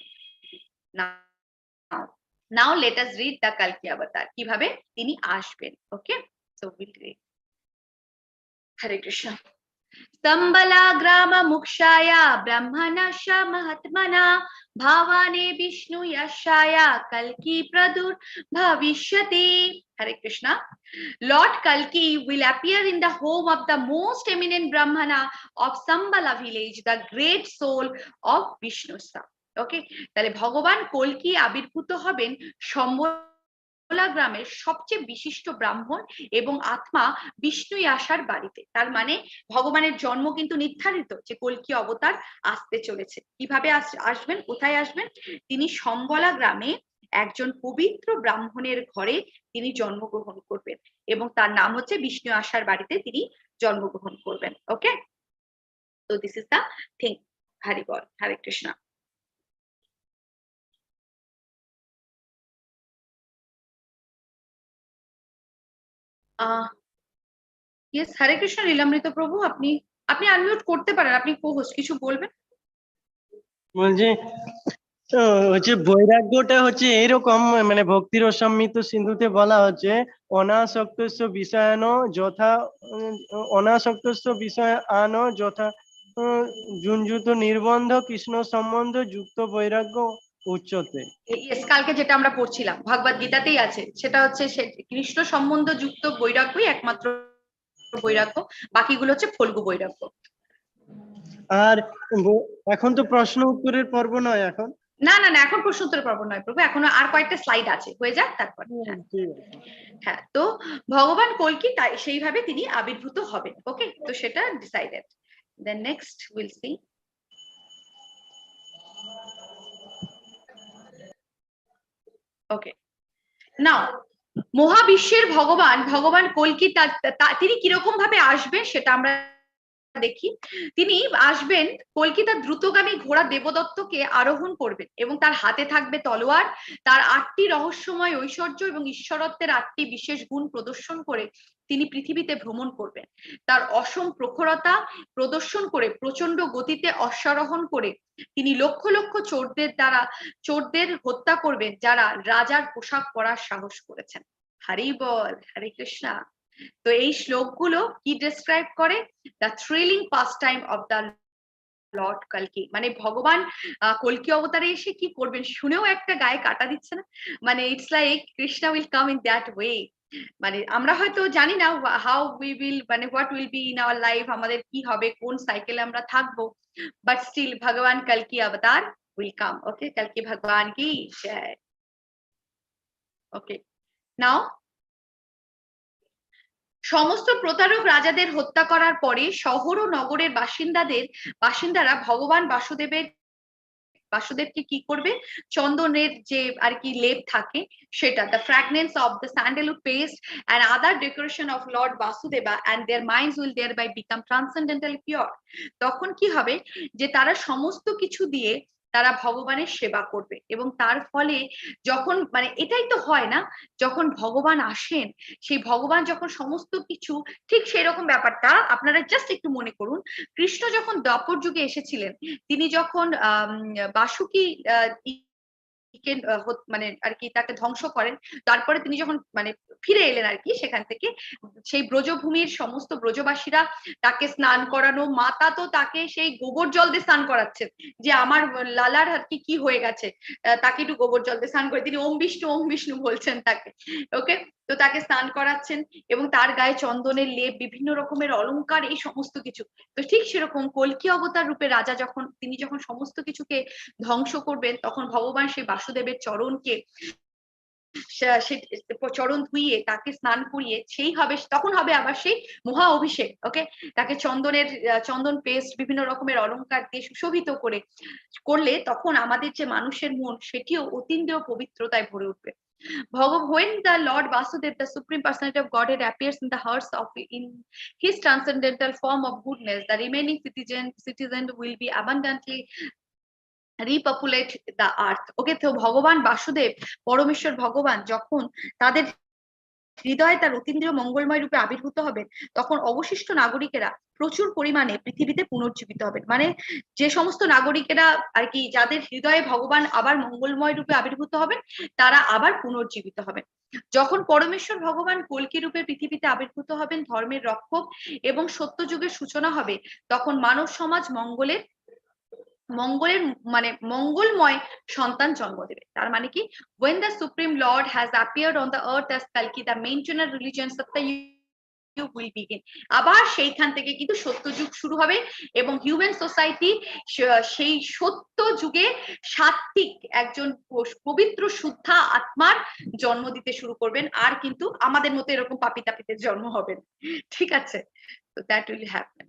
Now let us read the Kalki avatar, কিভাবে তিনি আসবেন। ওকে, so we'll read. Hare Krishna. स्तंबला ग्राम मुक्षाया ब्रह्मणश महात्मना भावाने विष्णु यशाया कल्कि प्रदुर्भविष्यति। Hare Krishna. Lord Kalki will appear in the home of the most eminent Brahmana of Sambala village, the great soul of Vishnu. Okay, তাহলে ভগবান কল্কি আবির্ভূত হবেন সম্বলা গ্রামের সবচেয়ে বিশিষ্ট ব্রাহ্মণ এবং আত্মা বিষ্ণু আসার বাড়িতে। তার মানে ভগবানের জন্ম কিন্তু নির্ধারিত যে কল্কি অবতার আসতে চলেছে। কিভাবে আসবেন, কোথায় আসবেন? তিনি সম্বলা গ্রামে একজন পবিত্র ব্রাহ্মণের ঘরে তিনি জন্মগ্রহণ করবেন এবং তার নাম হচ্ছে বিষ্ণু আসার বাড়িতে তিনি জন্মগ্রহণ করবেন। ওকে, তো this is the thing. Hari বল, হরে কৃষ্ণ। ইয়েস, হরে কৃষ্ণ লীলামৃত প্রভু, আপনি আনমিউট করতে পারেন, আপনি co-host, কিছু বলবেন? বলছি হচ্ছে বৈরাগ্যটা হচ্ছে এইরকম, মানে ভক্তির অসম্মিত সিন্ধুতে বলা হচ্ছে অনাসক্তস্য বিষয়ান যথা অনাসক্তস্য বিষয়ান যথা যুঞ্জুত নির্বন্ধ কৃষ্ণ সম্বন্ধ যুক্ত বৈরাগ্য উচ্চতে। ইয়েস, কালকে যেটা আমরা পড়ছিলাম ভগবদ গীতাতেই আছে, সেটা হচ্ছে কৃষ্ণ সম্বন্ধ যুক্ত বৈরাগ্যই একমাত্র বৈরাগ্য, বাকিগুলো হচ্ছে ফল্গু বৈরাগ্য। আর এখন তো প্রশ্ন উত্তরের পর্ব নয় এখন। না না না, এখন প্রশ্ন উত্তরের পর্ব নয় প্রভু, এখনো আর কয়েকটা স্লাইড আছে, হয়ে যাক তারপর। হ্যাঁ, তো ভগবান কল্কি তাই সেইভাবে তিনি আবির্ভূত হবেন। ওকে, তো সেটা decided. Then next will see. Okay, now মহাবিশ্বের ভগবান কল্কি তিনি কিরকম ভাবে আসবেন সেটা আমরা দেখি। তিনি আসবেন, কল্কি তার দ্রুতগামী ঘোড়া দেবদত্তকে আরোহণ করবেন এবং তার হাতে থাকবে তলোয়ার। তার 8টি রহস্যময় ঐশ্বর্য এবং ঈশ্বরত্বের 8টি বিশেষ গুণ প্রদর্শন করে তিনি পৃথিবীতে ভ্রমণ করবেন। তার অসম প্রখরতা প্রদর্শন করে প্রচন্ড গতিতে অশ্বারোহণ করে তিনি লক্ষ লক্ষ চোরদের হত্যা করবেন যারা রাজার পোশাক পরার সাহস করেছেন। হরি বল, হরে কৃষ্ণ। তো এই শ্লোকগুলো কি ডেসক্রাইব করে? The thrilling pastime of the lord কালকি। মানে ভগবান কল্কি অবতারে এসে কি করবেন শুনেও একটা গায়ে কাটা দিচ্ছে না? মানে it's like Krishna will come in that way. মানে আমরা হয়তো জানি না হাউ উই উইল, মানে what will be in our life, আমাদের কি হবে, কোন সাইকেলে আমরা থাকবো, বাট স্টিল ভগবান কালকি অবতার উইল কাম। ওকে, কালকি ভগবান কি জয়। ওকে, নাও সমস্ত প্রতারক রাজাদের হত্যা করার পরে শহর ও নগরের বাসিন্দারা ভগবান বাসুদেবকে কি করবে? চন্দনের যে আর কি লেপ থাকে সেটা, the fragrance of the sandalwood paste and other decoration of Lord Vasudeva, and their minds will thereby become transcendentally pure. তখন কি হবে যে তারা সমস্ত কিছু দিয়ে তারা ভগবানের সেবা করবে এবং তার ফলে যখন, মানে এটাই তো হয় না, যখন ভগবান আসেন, সেই ভগবান যখন সমস্ত কিছু, ঠিক সেরকম ব্যাপারটা আপনারা জাস্ট একটু মনে করুন। কৃষ্ণ যখন দ্বাপর যুগে এসেছিলেন, তিনি যখন বাসুকি মানে আর কি তাকে ধ্বংস করেন, তারপরে তিনি যখন মানে ফিরে এলেন আর কি সেখান থেকে, সেই ব্রজভূমির সমস্ত ব্রজবাসীরা তাকে স্নান করানো, মাতা তো তাকে সেই গোবর জল দিয়ে স্নান করাচ্ছেন যে আমার লালার আর কি হয়ে গেছে, তাকে একটু গোবর জল দিয়ে স্নান করে, তিনি ওম বিষ্ণু বলছেন তাকে। ওকে, তো তাকে স্নান করাচ্ছেন এবং তার গায়ে চন্দনের লেপ, বিভিন্ন রকমের অলংকার, এই সমস্ত কিছু। তো ঠিক সেরকম কল্কি অবতার রূপে রাজা তিনি যখন সমস্ত কিছুকে ধ্বংস করবেন, তখন ভগবান সেই বাসুদেবের চরণকে চরণ ধুইয়ে তাকে স্নান করিয়ে তখন হবে আবার সেই মহা অভিষেক। ওকে, তাকে চন্দন পেস্ট, বিভিন্ন রকমের অলংকার দিয়ে সুশোভিত করলে তখন আমাদের যে মানুষের মন, সেটিও অতীন্দ্রিয় পবিত্রতায় ভরে উঠবে। When the Lord Vasudeva, the Supreme Personality of Godhead, appears in the hearts in his transcendental form of goodness, the remaining citizen will be abundantly repopulate the earth. ওকে, তো ভগবান বাসুদেব, পরমেশ্বর ভগবান যখন তাদের হৃদয়ে তার অতীন্দ্রিয় মঙ্গলময় রূপে আবির্ভূত হবেন, তখন অবশিষ্ট নাগরিকেরা প্রচুর পরিমাণে পৃথিবীতে পুনর্জীবিত হবেন। মানে যে সমস্ত নাগরিকেরা আর কি, যাদের হৃদয়ে ভগবান আবার মঙ্গলময় রূপে আবির্ভূত হবেন, তারা আবার পুনর্জীবিত হবেন। যখন পরমেশ্বর ভগবান কল্কি রূপে পৃথিবীতে আবির্ভূত হবেন, ধর্মের রক্ষক এবং সত্য যুগের সূচনা হবে, তখন মানব সমাজ মঙ্গলের মানে মঙ্গলময় সন্তান জন্ম দেবে। তার মানে কি, when the supreme lord has appeared on the earth as Kalki, the maintainer religion Satyayug will begin. আবার সেইখান থেকে কিন্তু সত্য যুগ শুরু হবে এবং হিউম্যান সোসাইটি সেই সত্য যুগে সাত্ত্বিক একজন পবিত্র শুদ্ধা আত্মার জন্ম দিতে শুরু করবেন, আর কিন্তু আমাদের মতো এরকম পাপি তাপিতে জন্ম হবেন। ঠিক আছে, তো দ্যাট উইল হ্যাপেন।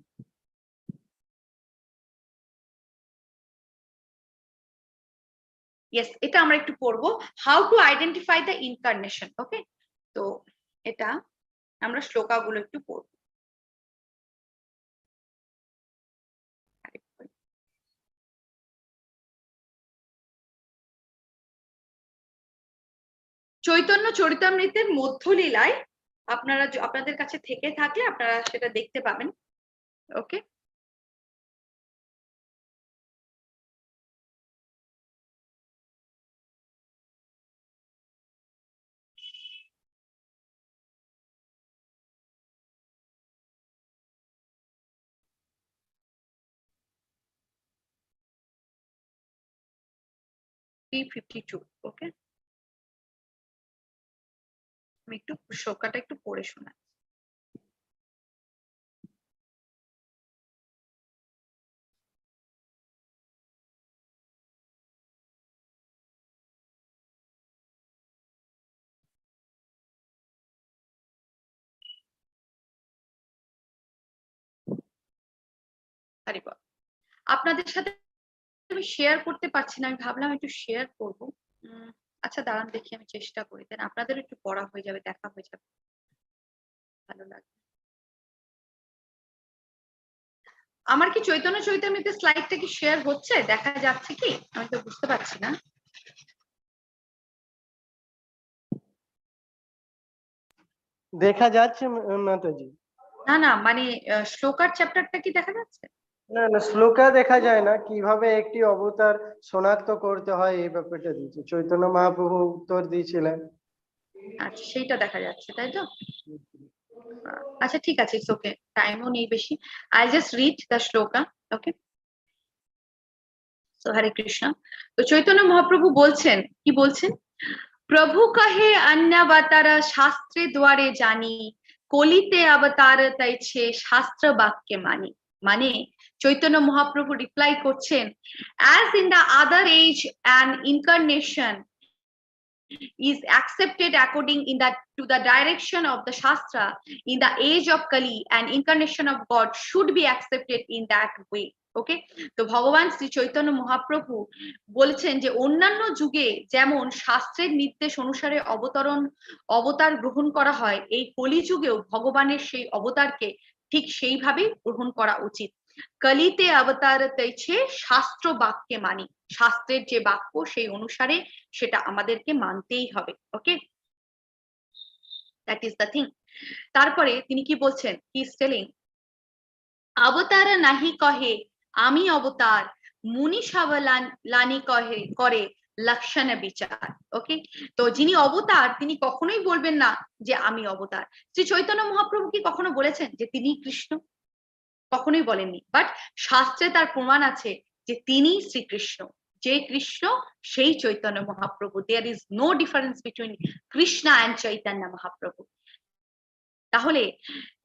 ইয়েস, এটা আমরা একটু পড়বো, how to identify the incarnation. Okay, তো এটা আমরা শ্লোকাগুলো একটু পড়বো। চৈতন্য চরিতামৃতের মধ্যলীলায় আপনারা আপনাদের কাছে থেকে থাকলে আপনারা সেটা দেখতে পাবেন। ওকে, ওকে, আমি একটু শ্লোকাটা একটু পড়ে শোনাই। আপনাদের সাথে আমি শেয়ার করতে পারছি না, আমি ভাবলাম একটু শেয়ার করবো। আচ্ছা দাঁড়ান দেখি, আমি চেষ্টা করি, দেন আপনাদের একটু পড়া হয়ে যাবে, দেখা হয়ে যাবে, ভালো লাগবে। আমার কি চৈতন্য চরিতামৃতের স্লাইডটা কি শেয়ার হচ্ছে, দেখা যাচ্ছে কি? আমি তো বুঝতে পারছি না। দেখা যাচ্ছে মাতাজি। না না, মানে শ্লোকার চ্যাপ্টারটা কি দেখা যাচ্ছে? না না, শ্লোকা দেখা যায় না, কিভাবে একটি অবতার শনাক্ত করতে হয় এই ব্যাপারটা দিয়েছে, চৈতন্য মহাপ্রভু উত্তর দিয়েছিলেন। আচ্ছা, সেইটা দেখা যাচ্ছে, তাই তো? আচ্ছা ঠিক আছে, ইটস ওকে, টাইমও নেই বেশি। I just read the shloka. Okay, so Hare Krishna. তো চৈতন্য মহাপ্রভু বলছেন, কি বলছেন? প্রভু কহে অন্যাবতার শাস্ত্রে দ্বারে জানি, কলিতে অবতার তাইছে শাস্ত্র বাক্যে মানি। মানে চৈতন্য মহাপ্রভু রিপ্লাই করছেন, as in the other age an incarnation is accepted according to the direction of the Shastra, in the age of Kali, an incarnation of God should be accepted in that way. ওকে, তো ভগবান শ্রী চৈতন্য মহাপ্রভু বলছেন যে অন্যান্য যুগে যেমন শাস্ত্রের নির্দেশ অনুসারে অবতার গ্রহণ করা হয়, এই কলি যুগেও ভগবানের সেই অবতারকে ঠিক সেইভাবেই গ্রহণ করা উচিত। কলিতে অবতার তাইছে শাস্ত্র বাক্যে মানি, শাস্ত্রের যে বাক্য সেই অনুসারে সেটা আমাদেরকে মানতেই হবে। ওকে, দ্যাট ইজ দ্য থিং। তারপরে তিনি কি বলছেন, হি ইজ টেলিং, অবতার নাহি কহে আমি অবতার, মুনি সাবলানি কহে করে লক্ষণ বিচার। ওকে, তো যিনি অবতার তিনি কখনোই বলবেন না যে আমি অবতার। শ্রী চৈতন্য মহাপ্রভু কি কখনো বলেছেন যে তিনি কৃষ্ণ? কখনোই বলেননি, বাট শাস্ত্রে তার প্রমাণ আছে যে তিনি শ্রীকৃষ্ণ। যে কৃষ্ণ সেই Chaitanya Mahaprabhu. There is no difference between Krishna and Chaitanya Mahaprabhu. তাহলে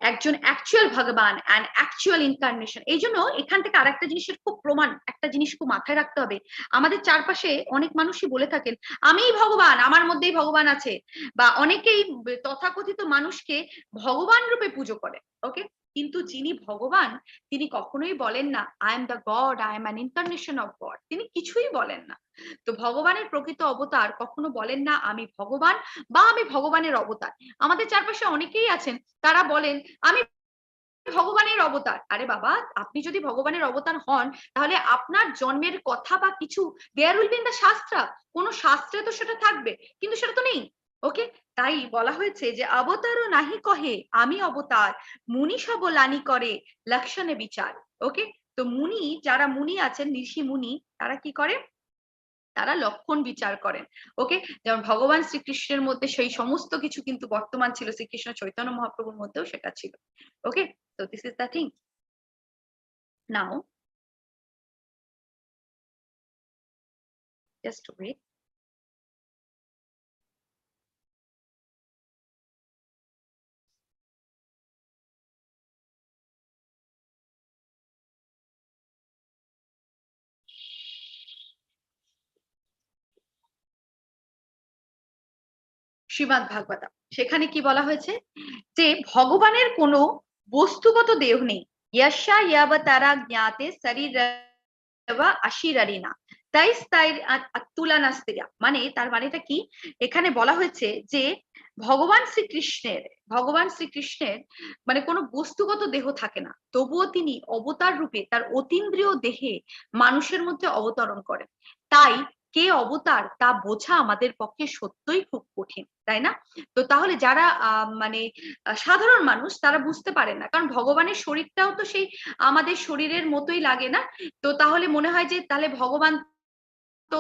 একজন অ্যাকচুয়াল ভগবান অ্যান্ড অ্যাকচুয়াল ইনকার্নেশন। এই জন্য এখান থেকে আরেকটা জিনিসের খুব প্রমাণ, একটা জিনিস খুব মাথায় রাখতে হবে। আমাদের চারপাশে অনেক মানুষই বলে থাকেন আমিই ভগবান, আমার মধ্যেই ভগবান আছে, বা অনেকেই তথাকথিত মানুষকে ভগবান রূপে পুজো করে। ওকে, কিন্তু যিনি ভগবান তিনি কখনোই বলেন না I am the god, I am an incarnation of god, তিনি কিছুই বলেন না। তো ভগবানের প্রকৃত অবতার কখনো বলেন না আমি ভগবান বা আমি ভগবানের অবতার। আমাদের চারপাশে অনেকেই আছেন তারা বলেন আমি ভগবানের অবতার। আরে বাবা, আপনি যদি ভগবানের অবতার হন তাহলে আপনার জন্মের কথা বা কিছু there will be in the shastra, কোন শাস্ত্রে তো সেটা থাকবে, কিন্তু সেটা তো নেই। ওকে, তাই বলা হয়েছে যে অবতারও নাহি কহে আমি অবতার, মুনি সবলানি করে লক্ষণে বিচার। ওকে, তো মুনি, যারা মুনি আছেন, ঋষি মুনি, তারা কি করে? তারা লক্ষণ বিচার করেন। ওকে, যেমন ভগবান শ্রীকৃষ্ণের মধ্যে সেই সমস্ত কিছু কিন্তু বর্তমান ছিল, শ্রীকৃষ্ণ চৈতন্য মহাপ্রভুর মধ্যেও সেটা ছিল। ওকে, তো this is the thing. Now just wait. Srimad Bhagavatam, সেখানে কি বলা হয়েছে যে ভগবানের কোনো বস্তুগত দেহ নেই। ইয়াশা ইয়াবতারা জ্ঞাতে শরীর আশিরারিনা তাই তাই তুলানাস্তিরা, মানে তার মানেটা কি, এখানে বলা হয়েছে যে ভগবান শ্রীকৃষ্ণের মানে কোনো বস্তুগত দেহ থাকে না, তবুও তিনি অবতার রূপে তার অতীন্দ্রিয় দেহে মানুষের মধ্যে অবতরণ করেন। তাই কে অবতার তা বোঝা আমাদের পক্ষে সত্যই খুব কঠিন, তাই না? তো তাহলে যারা মানে সাধারণ মানুষ তারা বুঝতে পারেন না, কারণ ভগবানের শরীরটাও তো সেই আমাদের শরীরের মতোই লাগে না। তো তাহলে মনে হয় যে তাহলে ভগবান তো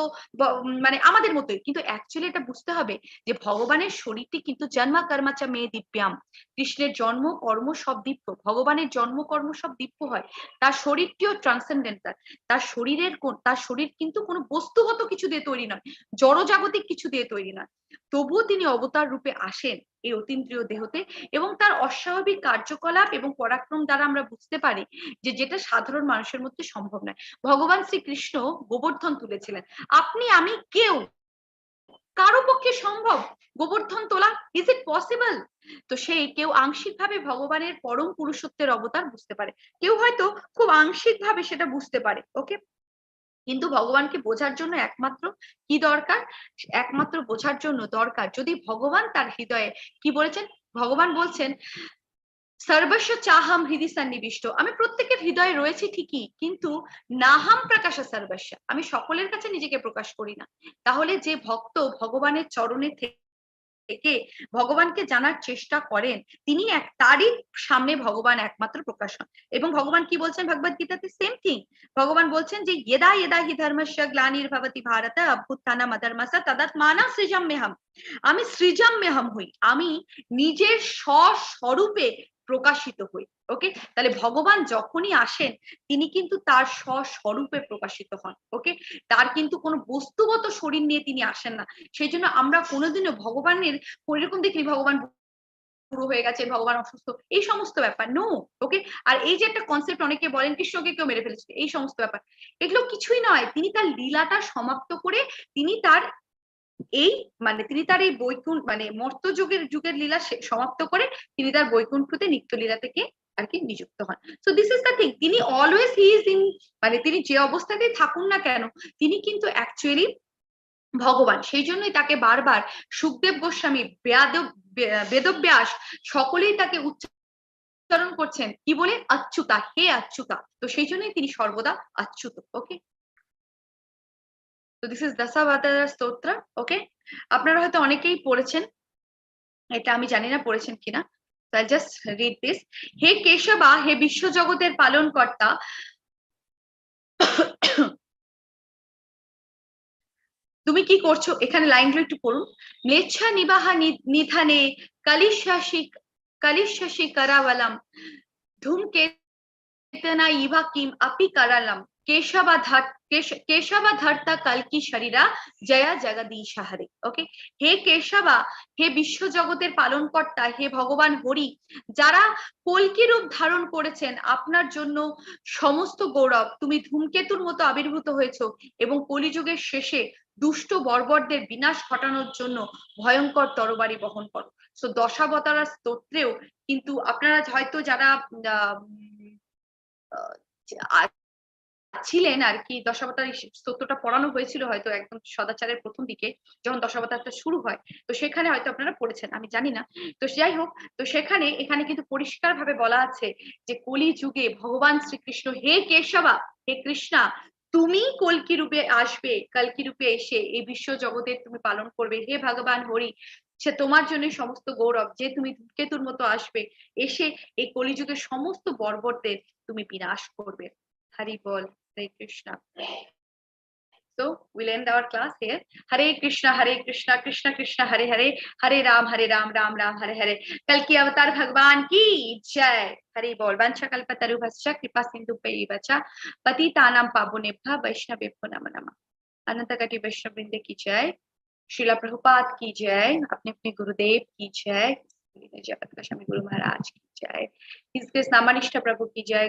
মানে আমাদের মতোই, কিন্তু অ্যাকচুয়ালি এটা বুঝতে হবে যে ভগবানের শরীরটি কিন্তু জন্মা কর্মাচা মেয়ে দিব্যাম, কৃষ্ণের জন্ম কর্ম সব দিব্য, ভগবানের জন্ম কর্ম সব দিব্য হয়, তার শরীরটিও ট্রান্সেন্ডেন্টাল। তার শরীর কিন্তু কোনো বস্তুগত কিছু দিয়ে তৈরি নয়, জড়জাগতিক কিছু দিয়ে তৈরি নয়, তবুও তিনি অবতার রূপে আসেন এই অতীন্দ্রিয় দেহতে, এবং তার অস্বাভাবিক কার্যকলাপ এবং পরাক্রম দ্বারা আমরা বুঝতে পারি যে যেটা সাধারণ মানুষের মধ্যে সম্ভব নয়। ভগবান শ্রীকৃষ্ণ গোবর্ধন তুলেছিলেন, আপনি আমি কেউ কারো পক্ষে সম্ভব গোবর্ধন তোলা? Is it possible? তো সেই কেউ আংশিক ভাবে ভগবানের পরম পুরুষত্বের অবতার বুঝতে পারে, কেউ হয়তো খুব আংশিক ভাবে সেটা বুঝতে পারে। ওকে, কিন্তু ভগবানকে বোঝার জন্য একমাত্র কি দরকার, একমাত্র বোঝার জন্য দরকার যদি ভগবান তার হৃদয়ে কি বলেছেন, ভগবান বলছেন সর্বস্ব চাহাম হৃদি সন্নিবিষ্ট, আমি প্রত্যেকের হৃদয়ে রয়েছি ঠিকই, কিন্তু নাহাম প্রকাশ সর্বস্ব, আমি সকলের কাছে নিজেকে প্রকাশ করি না। তাহলে যে ভক্ত ভগবানের চরণে থেকে ভগবানকে জানার চেষ্টা করেন, তিনি তারই সামনে ভগবান একমাত্র প্রকাশ হন। এবং ভগবান কি বলছেন ভগবদ গীতাতে, সেম থিং। ভগবান বলছেন যে ইয়দা ইয়দা হি ধর্মস্য গ্লানির্ভবতি ভারত অভ্যুত্থানম অধর্মস্য তদাত্মানা সৃজাম্যহম, আমি সৃজাম্যহম হই, আমি নিজের স্বস্বরূপে প্রকাশিত হই। ওকে, তাহলে ভগবান যখনই আসেন তিনি কিন্তু তার স্বস্বরূপে প্রকাশিত হন। ওকে, তার কিন্তু কোনো বস্তুগত শরীর নিয়ে তিনি আসেন না। সেই জন্য আমরা কোনোদিনও ভগবানের এরকম দেখিনি ভগবান পুরো হয়ে গেছে, ভগবান অসুস্থ, এই সমস্ত ব্যাপার নো। ওকে, আর এই যে একটা কনসেপ্ট অনেকে বলেন কৃষ্ণকে কেউ মেরে ফেলেছিল, এই সমস্ত ব্যাপার এগুলো কিছুই নয়। তিনি তার লীলাটা সমাপ্ত করে তিনি তার এই মানে তিনি তার এই বৈকুণ্ঠ মানে যুগের লীলা সমাপ্ত করে তিনি তার বৈকুণ্ঠতে নিত্য লীলা থেকে আর কি নিযুক্ত হন। So this is the thing, তিনি অলওয়েজ হি ইজ ইন, মানে তিনি যে অবস্থাতেই থাকুন না কেন তিনি কিন্তু অ্যাকচুয়ালি ভগবান। সেই জন্যই তাকে বারবার সুখদেব গোস্বামী, বেদব্যাস সকলেই তাকে উচ্চারণ করছেন কি বলে, অচ্যুতা, হে অচ্যুতা। তো সেই জন্যই তিনি সর্বদা অচ্যুত। ওকে, তো দিস ইজ দশাবতার স্তোত্র। ওকে, আপনারা হয়তো অনেকেই পড়েছেন, এটা আমি জানি না পড়েছেন কিনা, তো আই জাস্ট রিড দিস। হে কেশবা, হে বিশ্বজগতের পালন কর্তা, তুমি কি করছো, এখানে লাইনগুলো একটু পড়ুন। ম্লেচ্ছা নিবাহা নিধানে কালিশাসি কারাওয়ালাম ধূমকেতনা ইভা কিম আপি কারালাম কেশবা ধর্তা কলকি শরীরা জয়া জগদীশ হরে। ওকে, হে কেশবা, হে বিশ্ব জগতের পালন কর্তা, হে ভগবান হরি, যারা কলকি রূপ ধারণ করেছেন আপনার জন্য সমস্ত গৌরব, তুমি ধূমকেতুর মতো আবির্ভূত হয়েছো এবং কলিযুগের শেষে দুষ্ট বর্বরদের বিনাশ ঘটানোর জন্য ভয়ঙ্কর তরবারি বহন করো। সো দশাবতারা স্তোত্রেও কিন্তু আপনারা হয়তো যারা ছিলেন আর কি, দশাবতার স্তোত্রটা পড়ানো হয়েছিল হয়তো একদম সদাচারের প্রথম দিকে যখন দশাবতারটা শুরু হয়, তো সেখানে হয়তো আপনারা পড়েছেন, আমি জানি না। তো যাই হোক, তো সেখানে এখানে কিন্তু পরিষ্কার ভাবে বলা আছে যে কলি যুগে ভগবান শ্রীকৃষ্ণ, হে কেশবা, হে কৃষ্ণা, তুমি কলকি রূপে আসবে, কলকি রূপে এসে এই বিশ্ব জগতের তুমি পালন করবে। হে ভগবান হরি, সে তোমার জন্য সমস্ত গৌরব যে তুমি ধূমকেতুর মতো আসবে, এসে এই কলিযুগের সমস্ত বর্বরদের তুমি বিনাশ করবে। হরি বল, Hare Krishna. So we'll end our class here. Hare Krishna, Krishna Krishna, Hare Hare, Hare Ram, Ram Ram, Hare Hare. कल की अवतार भगवान की जय. हरि बोल. वंशा कल्पतरुभ्यश्च कृपा सिन्धुभ्यैव च पतितानां पावनेभ्यः वैष्णवेभ्यो नमो नमः. अनंत कोटि वैष्णव वृंद की जय. श्रीला प्रभुपाद की जय. अपने अपने गुरुदेव की जय. जय पताका स्वामी गुरु महाराज की जय. हिज कृष्ण नामनिष्ठ प्रभु की जय.